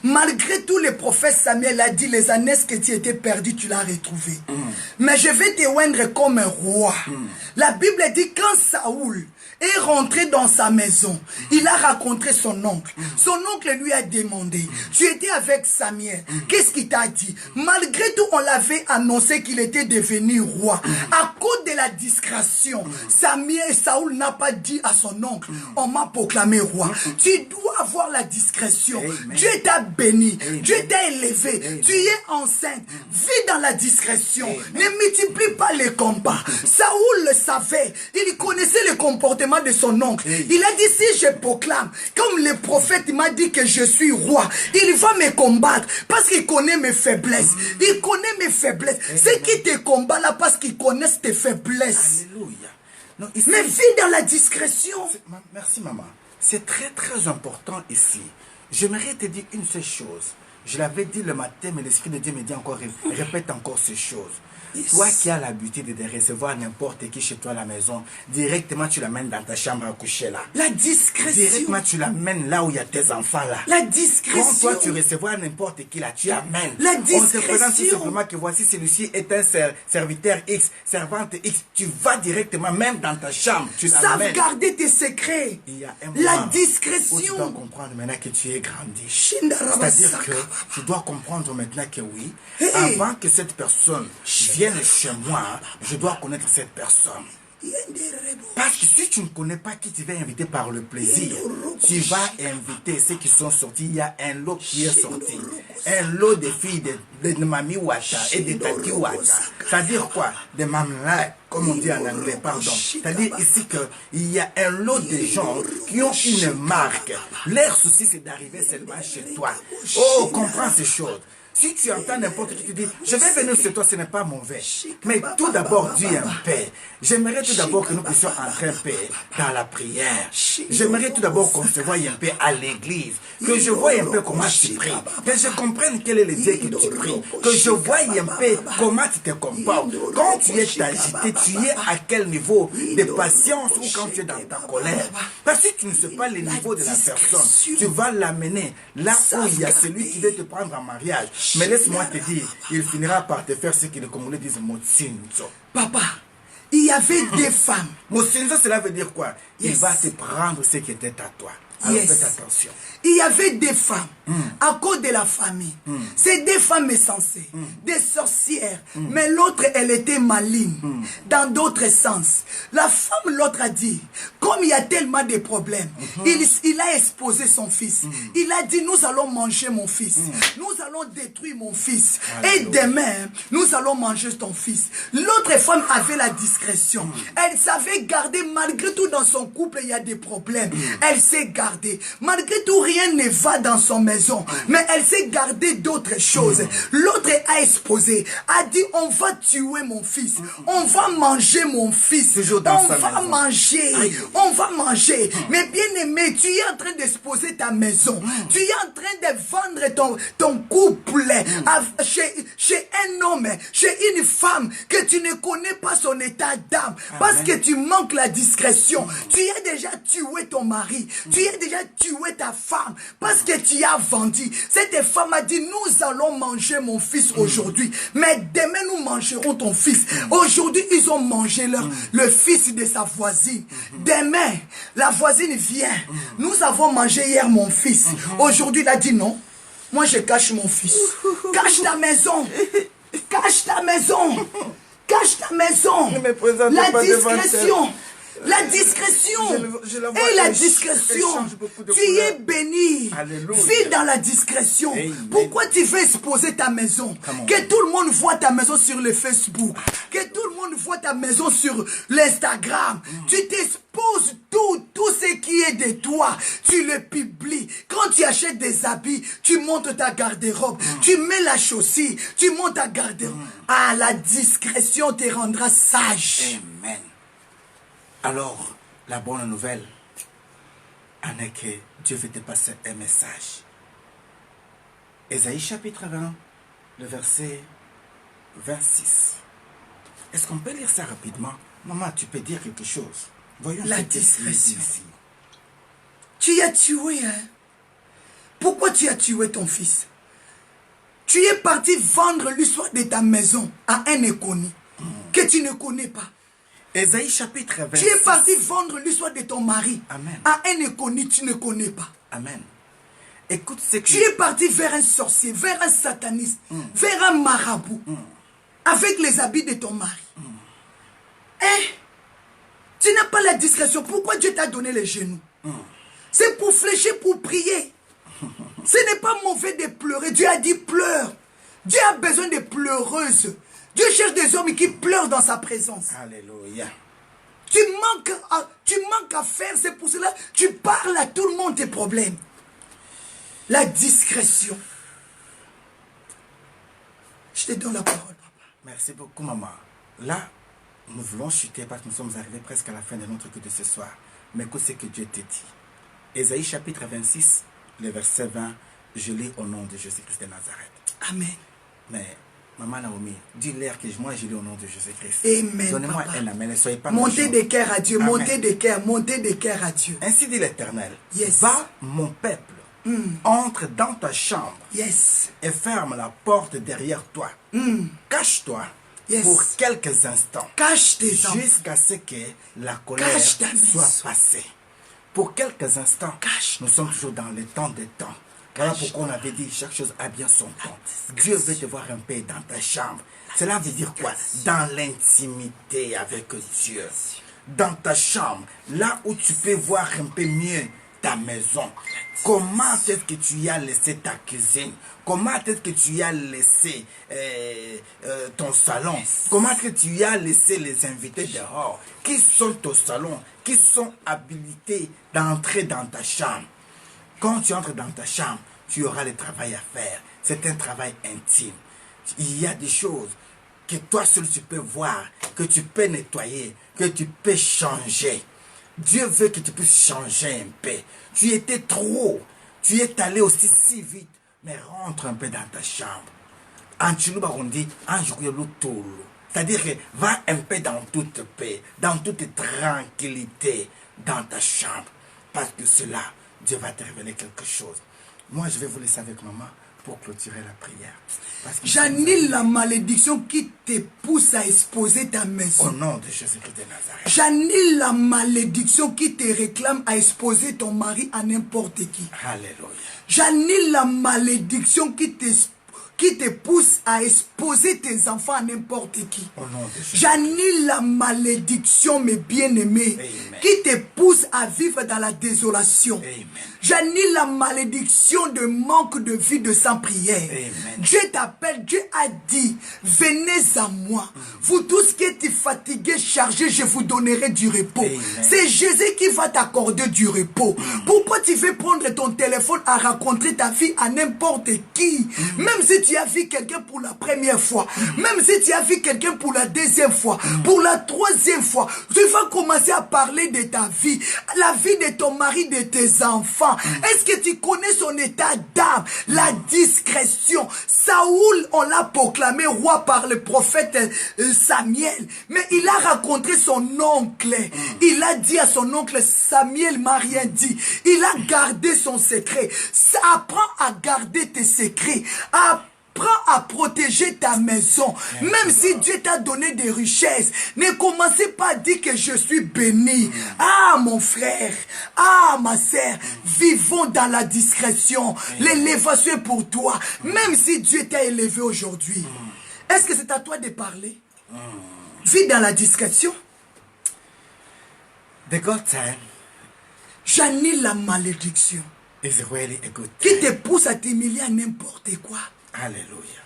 malgré tout, le prophète Samuel a dit, les années que tu étais perdu, tu l'as retrouvé. Mais je vais te oindre comme un roi. La Bible dit, quand Saoul est rentré dans sa maison, il a rencontré son oncle. Son oncle lui a demandé, tu étais avec Samuel, qu'est-ce qu'il t'a dit? Malgré tout, on l'avait annoncé qu'il était devenu roi. À cause de la discrétion, Saoul n'a pas dit à son oncle, on m'a proclamé roi. Tu dois avoir la discrétion. Dieu t'a béni, Dieu t'a élevé, tu es enceinte, vis dans la discrétion. Ne multiplie pas les combats. Saoul le savait, il connaissait le comportement de son oncle. Il a dit, si je proclame, comme le prophète m'a dit que je suis roi, il va me combattre parce qu'il connaît mes faiblesses. Il connaît mes faiblesses. Ceux qui te combattent là parce qu'ils connaissent tes faiblesses. Alléluia. Non, ici, mais vis dans la discrétion. Merci maman. C'est très très important ici. J'aimerais te dire une seule chose. Je l'avais dit le matin, mais l'Esprit de Dieu me dit encore, répète encore ces choses. Toi qui as l'habitude de recevoir n'importe qui chez toi à la maison, directement tu l'amènes dans ta chambre à coucher là. La discrétion. Directement tu l'amènes là où il y a tes enfants là. La discrétion. Quand toi tu recevras n'importe qui là, tu amènes. La discrétion. On te présente tout simplement que voici celui-ci est un serviteur X, servante X. Tu vas directement même dans ta chambre. Tu l'amènes. Sauvegarder tes secrets. Il y a un la moment discrétion. où tu dois comprendre maintenant que tu es grandi. C'est-à-dire que tu dois comprendre maintenant que oui, avant que cette personne vienne chez moi, je dois connaître cette personne. Parce que si tu ne connais pas qui tu vas inviter par le plaisir, tu vas inviter ceux qui sont sortis. Il y a un lot qui est sorti. Un lot de filles de Mami Wata et de Tati Wata. C'est-à-dire quoi? De Mamla, comme on dit en anglais, pardon. C'est-à-dire ici qu'il y a un lot de gens qui ont une marque. Leur souci, c'est d'arriver seulement chez toi. Oh, comprends ces choses. Si tu entends n'importe qui te dit, je vais venir chez toi, ce n'est pas mauvais. Mais tout d'abord, dis un paix. J'aimerais tout d'abord que nous puissions entrer un peu dans la prière. J'aimerais tout d'abord qu'on se voie un peu à l'église. Que je voie un peu comment tu pries. Que je comprenne quel est le Dieu que tu pries. Que je voie un peu comment tu te comportes. Quand tu es agité, tu es à quel niveau de patience ou quand tu es dans ta colère. Parce que si tu ne sais pas le niveau de la personne, tu vas l'amener là où il y a celui qui veut te prendre en mariage. Mais laisse-moi te dire, il finira par te faire ce que les Congolais disent Motsinzo. Papa, il y avait des femmes. Motsinzo, cela veut dire quoi? Il va te prendre ce qui était à toi. Alors faites attention. Il y avait des femmes à cause de la famille. C'est des femmes insensées, des sorcières. Mais l'autre, elle était maligne. Dans d'autres sens. La femme, l'autre a dit, comme il y a tellement de problèmes, il a exposé son fils. Il a dit, nous allons manger mon fils. Nous allons détruire mon fils. Et demain, nous allons manger ton fils. L'autre femme avait la discrétion. Elle savait garder, malgré tout dans son couple, il y a des problèmes. Elle sait garder. Malgré tout, rien ne va dans son maison. Mais elle sait garder d'autres choses. L'autre a exposé, a dit, on va tuer mon fils. On va manger mon fils. On va manger. On va manger. Mais bien aimé, tu es en train d'exposer ta maison. Tu es en train de vendre ton couple chez un homme, chez une femme que tu ne connais pas son état d'âme. Parce que tu manques la discrétion. Tu as déjà tué ton mari. Tu as déjà tué ta femme parce que tu as vendu. Cette femme a dit, nous allons manger mon fils aujourd'hui, mais demain nous mangerons ton fils. Aujourd'hui, ils ont mangé le fils de sa voisine. Demain, la voisine vient. Nous avons mangé hier mon fils. Aujourd'hui, il a dit non. Moi, je cache mon fils. Cache ta maison. Cache ta maison. Cache ta maison. La discrétion. La discrétion et la discrétion. Tu es béni. Vis dans la discrétion. Pourquoi tu veux exposer ta maison? Que tout le monde voit ta maison sur le Facebook. Que tout le monde voit ta maison sur l'Instagram. Tu t'exposes tout ce qui est de toi. Tu le publies. Quand tu achètes des habits, tu montes ta garde-robe. Tu mets la chaussure. Tu montes ta garde-robe. Ah, la discrétion te rendra sage. Amen. Alors, la bonne nouvelle en est que Dieu veut te passer un message. Ésaïe chapitre 20, le verset 26. Est-ce qu'on peut lire ça rapidement? Maman, tu peux dire quelque chose. Voyons la discrétion. Tu as tué, hein? Pourquoi tu as tué ton fils? Tu es parti vendre l'histoire de ta maison à un inconnu que tu ne connais pas. Ésaïe chapitre 26. Tu es parti vendre l'histoire de ton mari. Amen. À un inconnu que tu ne connais pas. Amen. Écoute ce que... Tu es parti vers un sorcier, vers un sataniste, vers un marabout, avec les habits de ton mari. Tu n'as pas la discrétion. Pourquoi Dieu t'a donné les genoux? C'est pour flécher, pour prier. Ce n'est pas mauvais de pleurer. Dieu a dit pleure. Dieu a besoin de pleureuses. Dieu cherche des hommes qui pleurent dans sa présence. Alléluia. Tu manques à faire, c'est pour cela que tu parles à tout le monde tes problèmes. La discrétion. Je te donne la parole, papa. Merci beaucoup, maman. Là, nous voulons chuter parce que nous sommes arrivés presque à la fin de notre culte de ce soir. Mais écoute ce que Dieu te dit. Ésaïe chapitre 26, le verset 20, je lis au nom de Jésus-Christ de Nazareth. Amen. Mais... Maman Naomi, dis-leur que moi je lis au nom de Jésus-Christ. Amen. Donnez-moi un amen, ne soyez pas montez méchants. des cœurs à Dieu, Amen. montez des cœurs, montez des cœurs à Dieu. Ainsi dit l'Éternel. Yes. Va, mon peuple, entre dans ta chambre Yes. et ferme la porte derrière toi. Cache-toi pour quelques instants. Cache tes enfants. Jusqu'à ce que la colère soit passée. Pour quelques instants, nous sommes toujours dans le temps des temps. Voilà pourquoi on avait dit chaque chose a bien son temps. Dieu veut te voir un peu dans ta chambre. Cela veut dire quoi? Dans l'intimité avec Dieu. dans ta chambre, là où tu peux voir un peu mieux ta maison. Comment est-ce que tu y as laissé ta cuisine? Comment est-ce que tu y as laissé ton salon? Comment est-ce que tu y as laissé les invités dehors? Qui sont au salon? Qui sont habilités d'entrer dans ta chambre? Quand tu entres dans ta chambre, tu auras le travail à faire. C'est un travail intime. Il y a des choses que toi seul tu peux voir, que tu peux nettoyer, que tu peux changer. Dieu veut que tu puisses changer un peu. Tu étais trop. Tu es allé aussi si vite. Mais rentre un peu dans ta chambre. C'est-à-dire que va un peu dans toute paix, dans toute tranquillité, dans ta chambre. Parce que cela, Dieu va te révéler quelque chose. Moi, je vais vous laisser avec maman pour clôturer la prière. J'annule la malédiction qui te pousse à exposer ta maison. Au nom de Jésus-Christ de Nazareth. J'annule la malédiction qui te réclame à exposer ton mari à n'importe qui. Alléluia. J'annule la malédiction qui te pousse à exposer tes enfants à n'importe qui. J'annule la malédiction, mes bien-aimés, qui te pousse à vivre dans la désolation. J'annule la malédiction de manque de vie, de sans prière. Dieu t'appelle, Dieu a dit, venez à moi. Vous tous qui êtes fatigués, chargés, je vous donnerai du repos. C'est Jésus qui va t'accorder du repos. Pourquoi tu veux prendre ton téléphone à raconter ta vie à n'importe qui? Même si tu as vu quelqu'un pour la première fois, même si tu as vu quelqu'un pour la deuxième fois, pour la troisième fois, tu vas commencer à parler de ta vie, la vie de ton mari, de tes enfants. Est-ce que tu connais son état d'âme? La discrétion. Saoul, on l'a proclamé roi par le prophète Samuel, mais il a raconté son oncle. Il a dit à son oncle, Samuel m'a rien dit. Il a gardé son secret. Apprends à garder tes secrets. Apprends à protéger ta maison. Même si Dieu t'a donné des richesses, ne commencez pas à dire que je suis béni. Ah, mon frère, ah, ma sœur, vivons dans la discrétion. L'élévation est pour toi. Même si Dieu t'a élevé aujourd'hui. Est-ce que c'est à toi de parler? Vis dans la discrétion. The God time j'annule la malédiction is really a good qui time. te pousse à t'humilier à n'importe quoi. Alléluia.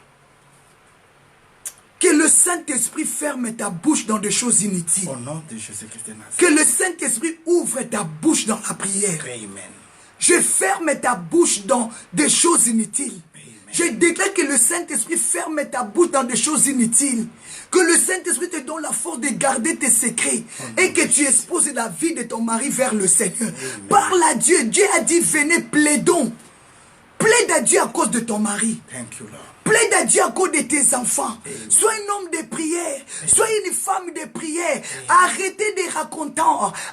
Que le Saint-Esprit ferme ta bouche dans des choses inutiles. Au nom de Jésus-Christ de Nazareth. Que le Saint-Esprit ouvre ta bouche dans la prière. Amen. Je ferme ta bouche dans des choses inutiles. Amen. Je déclare que le Saint-Esprit ferme ta bouche dans des choses inutiles. Que le Saint-Esprit te donne la force de garder tes secrets. Et que tu exposes la vie de ton mari vers le Seigneur. Amen. Parle à Dieu. Dieu a dit, venez, plaidons. Plaide à Dieu à cause de ton mari. Thank you, Lord. Plaide à Dieu à cause de tes enfants. Amen. Sois un homme de prière. Sois une femme de prière. Amen. Arrêtez de raconter.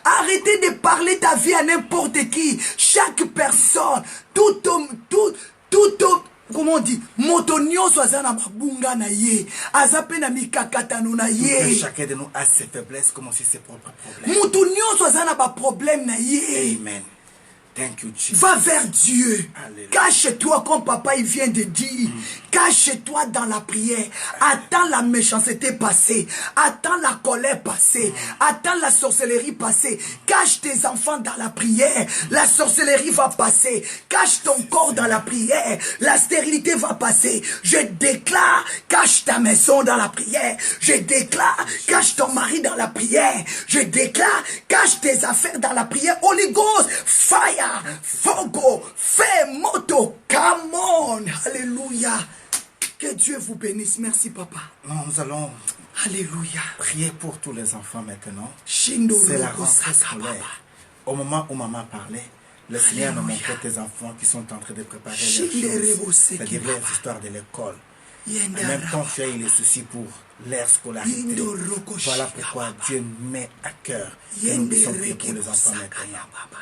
Arrêtez de parler ta vie à n'importe qui. Chaque personne. Tout homme. Comment on dit? Motonio soazana mabunga na ye. Azape na mikakatano na ye. Chacun de nous a ses faiblesses comme aussi ses propres problèmes. Motonio soazana ba problème na ye. Amen. Thank you, Jesus. Va vers Dieu. Alléluia. Cache-toi comme papa il vient de dire. Cache-toi dans la prière. Attends la méchanceté passer. Attends la colère passer. Attends la sorcellerie passer. Cache tes enfants dans la prière. La sorcellerie va passer. Cache ton corps dans la prière. La stérilité va passer. Je déclare, cache ta maison dans la prière. Je déclare, cache ton mari dans la prière. Je déclare, cache tes affaires dans la prière. Holy Ghost, fire. Fogo, fais moto, come on, alléluia. Que Dieu vous bénisse, merci papa. Nous allons Alléluia. prier pour tous les enfants maintenant. Shindo C'est la roko rentrée sasa scolaire. papa. Au moment où maman parlait, le Seigneur nous Alléluia. montrait tes enfants qui sont en train de préparer Shinde les rebo choses, seki c'est-à-dire les papa. histoires de l'école. En Yenda même temps, raba. tu as eu les soucis pour leur scolarité. Yindo roko Voilà shida pourquoi papa. Dieu met à cœur que nous Yende puissions prier reke pour les enfants bosaka maintenant. ya papa.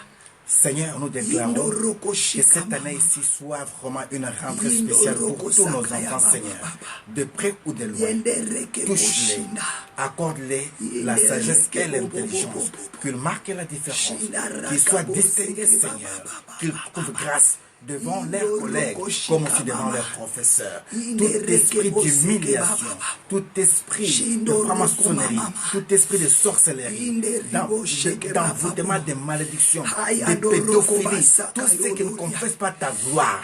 Seigneur, nous déclarons Yindo roko que shika cette année mama. ici soit vraiment une rentrée Yindo spéciale pour roko tous nos saka ya enfants, baba, Seigneur, papa. de près ou de loin. Yende reke Touche-les, boshinda. accorde-les la Yende sagesse reke et bo, bo, l'intelligence, bo, bo, bo. qu'ils marquent la différence, Shinda qu'ils soient raka distingués, boseke Seigneur, baba, qu'ils baba, trouvent baba. grâce devant leurs collègues, comme aussi devant leurs professeurs. Tout esprit d'humiliation, tout esprit de franc-maçonnerie, tout esprit de sorcellerie, d'envoûtement, de malédiction, de pédophilie, tout ce qui ne confesse pas ta gloire,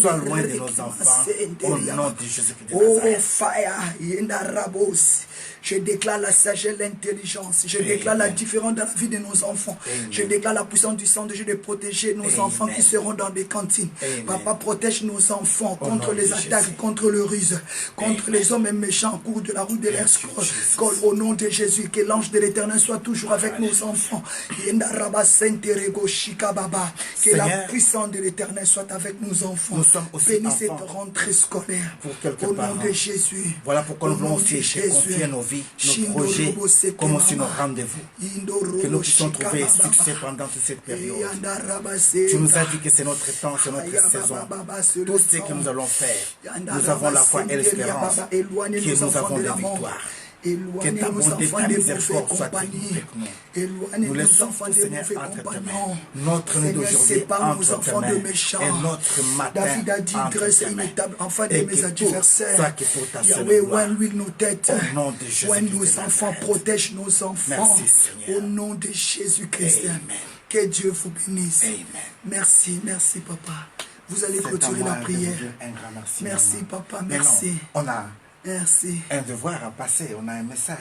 soit loin de nos enfants, au nom de Jésus-Christ de Nazareth. Je déclare la sagesse, l'intelligence. Je déclare la différence dans la vie de nos enfants. Amen. Je déclare la puissance du sang de Dieu de protéger nos enfants qui seront dans des cantines. Amen. Papa, protège nos enfants contre les attaques, contre le ruse, contre les hommes méchants en cours de la route de l'escroc. Au nom de Jésus, que l'ange de l'Éternel soit toujours avec nos enfants. Que la puissance de l'Éternel soit avec nos enfants. Bénis cette rentrée scolaire. Au nom de Jésus. Voilà pourquoi nous voulons aussi confier nos vies, nos projets, comme aussi nos rendez-vous. Que nous puissions trouver succès pendant toute cette période. Tu nous as dit que c'est notre temps, c'est notre saison. Tout ce que nous allons faire, nous avons la foi et l'espérance que nous avons la victoire. Que ta bonté, ta miséricorde soit avec nous. Nous laissons tout, Seigneur, entre tes mains. Notre nuit d'aujourd'hui entre tes mains. Et notre matin David a dit, dresse une table en face de mes adversaires. Soit que pour ta seule Yahweh, gloire. oint l'huile nos têtes. Au nom de Jésus. Oint nos enfants, protège nos enfants. Merci, Seigneur. Au nom de Jésus-Christ. Amen. Que Dieu vous bénisse. Amen. Merci, merci, papa. Vous allez clôturer la prière. Un grand merci. Merci, maman. papa, merci. On a Merci. un devoir à passer, on a un message.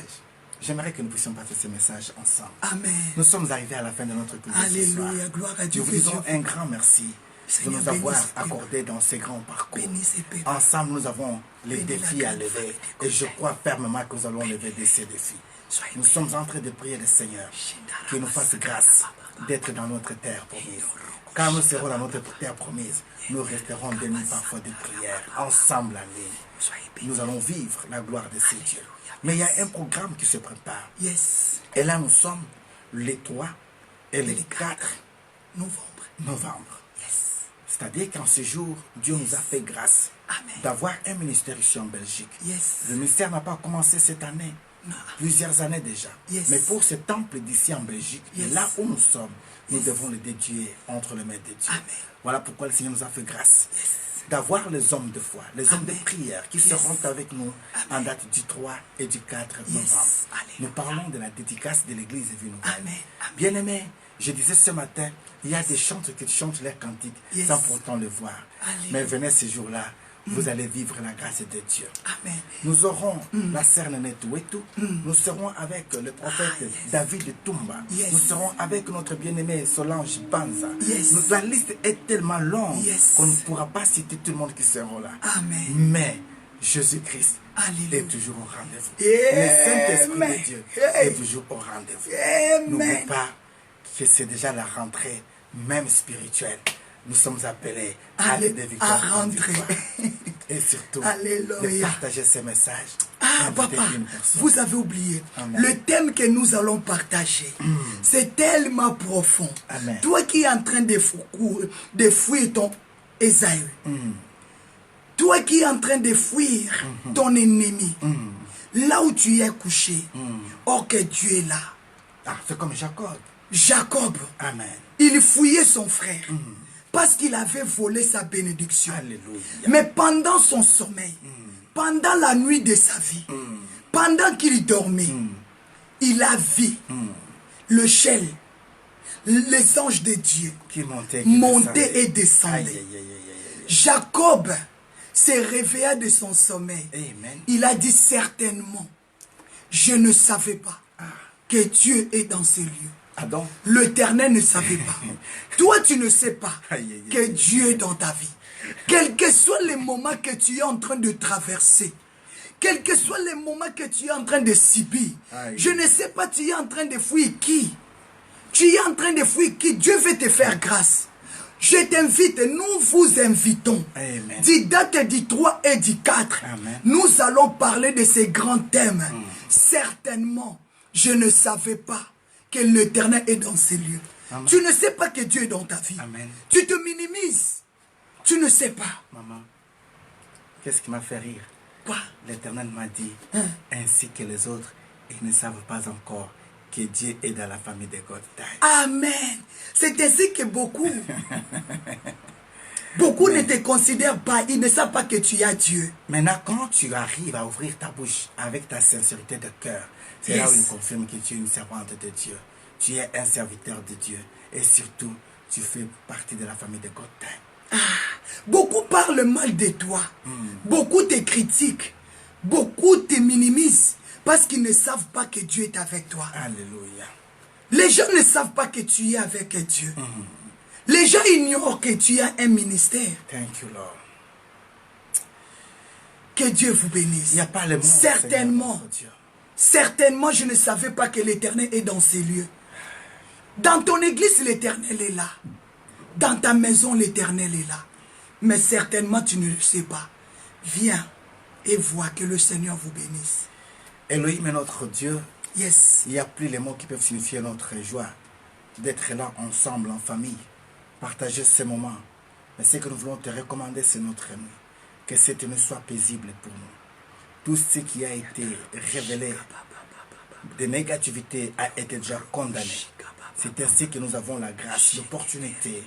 J'aimerais que nous puissions passer ce message ensemble. Amen. Nous sommes arrivés à la fin de notre culte. Alléluia, gloire à Dieu. Nous vous disons un grand merci Seigneur, de nous avoir bénisse, accordé dans ces grands parcours. Bénissez, Père. Ensemble, nous avons les Bénis défis la à grande lever. famille Et je crois fermement que nous allons lever ces défis. Soyez Nous sommes en train de prier le Seigneur qu'il nous fasse grâce d'être dans notre terre promise. Quand nous serons dans notre terre promise, nous resterons des nuits parfois de prière, ensemble en ligne. Nous allons vivre la gloire de ces dieux. Mais il y a un programme qui se prépare. Yes. Et là, nous sommes les 3 et les 4 novembre. Yes. C'est-à-dire qu'en ce jour, Dieu nous a fait grâce d'avoir un ministère ici en Belgique. Yes. Le ministère n'a pas commencé cette année. Non. Plusieurs années déjà. Yes. Mais pour ce temple d'ici en Belgique, Yes. là où nous sommes, nous Yes. devons le dédier entre les mains de Dieu. Amen. Voilà pourquoi le Seigneur nous a fait grâce. Yes. D'avoir les hommes de foi, les hommes Amen. de prière qui Yes. seront avec nous en Amen. date du 3 et du 4 Yes. novembre. Alléluia. Nous parlons de la dédicace de l'église Vie Nouvelle. Amen. Amen. Bien-aimés, je disais ce matin, il y a des chantres qui chantent leurs cantiques Yes. sans pourtant le voir. Alléluia. Mais venez ce jour-là, vous allez vivre la grâce de Dieu. Amen. Nous aurons la Cerne Netouetou. Nous serons avec le prophète Yes. David Toumba. Yes. Nous serons avec notre bien-aimé Solange Banza. Yes. La liste est tellement longue Yes. qu'on ne pourra pas citer tout le monde qui sera là. Amen. Mais Jésus-Christ Alléluia. est toujours au rendez-vous. Amen. Le Saint-Esprit de Dieu Hey. est toujours au rendez-vous. Amen. N'oubliez pas que c'est déjà la rentrée, même spirituelle. Nous sommes appelés à aller de victoire à en rentrer. victoire. Et surtout, Alléluia. de partager ces messages. Ah, Invitez papa, une personne. vous avez oublié. Amen. Le thème que nous allons partager, c'est tellement profond. Amen. Toi qui es en train de fuir ton Ésaü, toi qui es en train de fuir ton ennemi, là où tu es couché, oh que Dieu est là. Ah, c'est comme Jacob. Jacob, Amen. il fouillait son frère parce qu'il avait volé sa bénédiction. Alléluia. Mais pendant son sommeil, pendant la nuit de sa vie, pendant qu'il dormait, il a vu le ciel, les anges de Dieu Qui montait, monter et descendre. Aïe, aïe, aïe, aïe, aïe. Jacob s'est réveillé de son sommeil. Amen. Il a dit certainement, je ne savais pas que Dieu est dans ces lieux. Ah donc, L'Éternel ne savait pas. Toi, tu ne sais pas Aïe, aïe, aïe. que Dieu est dans ta vie. Quels que soient les moments que tu es en train de traverser, quels que soient les moments que tu es en train de subir, Aïe. je ne sais pas, tu es en train de fuir qui. Tu es en train de fuir qui. Dieu veut te faire grâce. Je t'invite, nous vous invitons. Amen. Du date du 3 et du 4, Amen. nous allons parler de ces grands thèmes. Certainement, je ne savais pas que l'Éternel est dans ces lieux. Amen. Tu ne sais pas que Dieu est dans ta vie. Amen. Tu te minimises. Tu ne sais pas. Maman, qu'est-ce qui m'a fait rire? Quoi? L'Éternel m'a dit, ainsi que les autres, ils ne savent pas encore que Dieu est dans la famille de Godtail. Amen. C'est ainsi que beaucoup Beaucoup ne te considèrent pas, ils ne savent pas que tu as Dieu. Maintenant, quand tu arrives à ouvrir ta bouche avec ta sincérité de cœur, c'est là où il confirme que tu es une servante de Dieu. Tu es un serviteur de Dieu. Et surtout, tu fais partie de la famille de God Time. Beaucoup parlent mal de toi. Beaucoup te critiquent. Beaucoup te minimisent. Parce qu'ils ne savent pas que Dieu est avec toi. Alléluia. Les gens ne savent pas que tu es avec Dieu. Les gens ignorent que tu as un ministère. Thank you, Lord. Que Dieu vous bénisse. Il n'y a pas le mot. Certainement. Certainement, je ne savais pas que l'Éternel est dans ces lieux. Dans ton église, l'Éternel est là. Dans ta maison, l'Éternel est là. Mais certainement, tu ne le sais pas. Viens et vois que le Seigneur vous bénisse. Elohim est notre Dieu. Yes. Il n'y a plus les mots qui peuvent signifier notre joie d'être là ensemble, en famille, partager ces moments. Mais ce que nous voulons te recommander, c'est notre nuit. Que cette nuit soit paisible pour nous. Tout ce qui a été révélé de négativité a été déjà condamné. C'est ainsi que nous avons la grâce, l'opportunité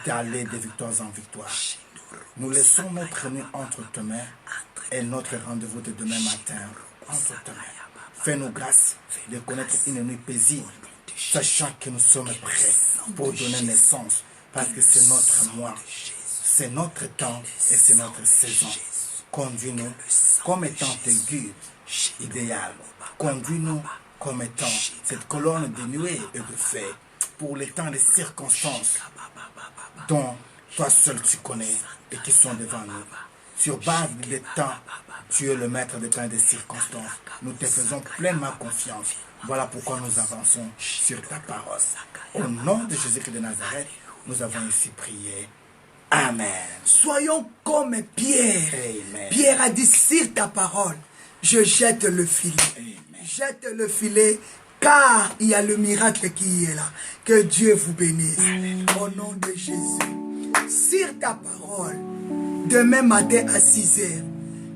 d'aller de victoire en victoire. Nous laissons notre nuit entre tes mains et notre rendez-vous de demain matin entre tes mains. Fais-nous grâce de connaître une nuit paisible, sachant que nous sommes prêts pour donner naissance, parce que c'est notre mois, c'est notre temps et c'est notre saison. Conduis-nous comme étant tes guides idéal. Conduis-nous comme étant cette colonne de nuée et de feu pour les temps des circonstances dont toi seul tu connais et qui sont devant nous. Sur base des temps, tu es le maître des temps et des circonstances. Nous te faisons pleinement confiance. Voilà pourquoi nous avançons sur ta parole. Au nom de Jésus-Christ de Nazareth, nous avons ici prié. Amen. Soyons comme Pierre. Amen. Pierre a dit, sur ta parole, je jette le filet. Amen. Jette le filet, car il y a le miracle qui est là. Que Dieu vous bénisse. Au nom de Jésus. Sur ta parole, demain matin à 6 heures.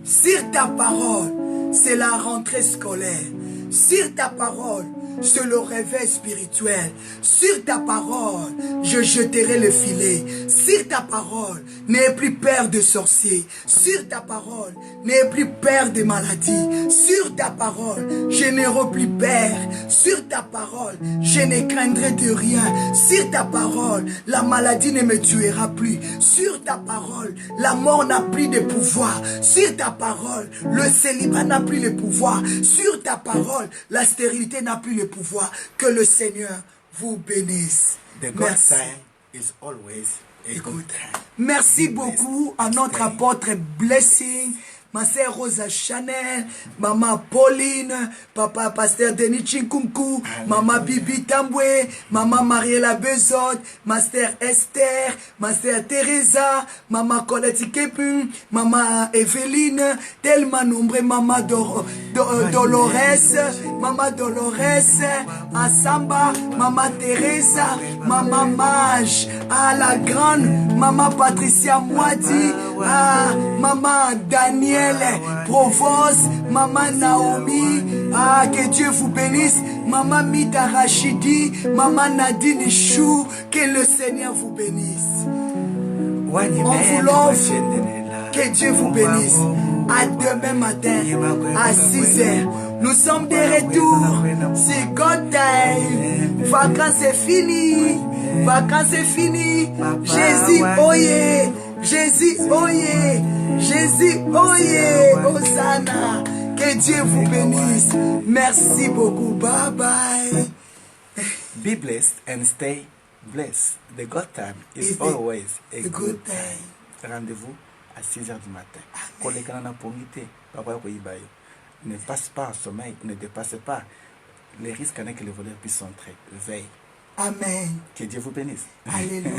Sur ta parole, c'est la rentrée scolaire. Sur ta parole, c'est le réveil spirituel. Sur ta parole, je jeterai le filet. Sur ta parole, n'aie plus peur de sorciers. Sur ta parole, n'aie plus peur de maladies. Sur ta parole, je n'aurai plus peur. Sur ta parole, je ne craindrai de rien. Sur ta parole, la maladie ne me tuera plus. Sur ta parole, la mort n'a plus de pouvoir. Sur ta parole, le célibat n'a plus le pouvoir. Sur ta parole, la stérilité n'a plus le pouvoir. Que le Seigneur vous bénisse. The God time is always a good time. Merci beaucoup à notre apôtre Blessing, ma sœur Rosa Chanel, maman Pauline, papa pasteur Denis Chinkunku, maman Bibi Tambwe, maman Mariela Bezotte, ma sœur Esther, ma sœur Teresa, maman Colette Kepun, maman Evelyne, tellement nombreux, maman Dolores, maman Dolores, Asamba, maman Teresa, maman Mage, à la grande, maman Patricia Moadi, à maman Daniel Provost, maman Naomi, que Dieu vous bénisse, maman Mita Rachidi, maman Nadine Chou, que le Seigneur vous bénisse. On vous l'offre, que Dieu vous bénisse. À demain matin, à 6 heures. Nous sommes de retour, c'est God Time. Vacances c'est fini, vacances c'est fini. Jésus, oyez, Jésus, oyez. Jésus, oyez, Hosanna, que Dieu vous bénisse. Merci beaucoup, bye bye. Be blessed and stay blessed. The God time is always a good time. Rendez-vous à 6 h du matin. Ne passe pas en sommeil, ne dépasse pas les risques que les voleurs puissent entrer. Veille. Amen. Que Dieu vous bénisse. Alléluia.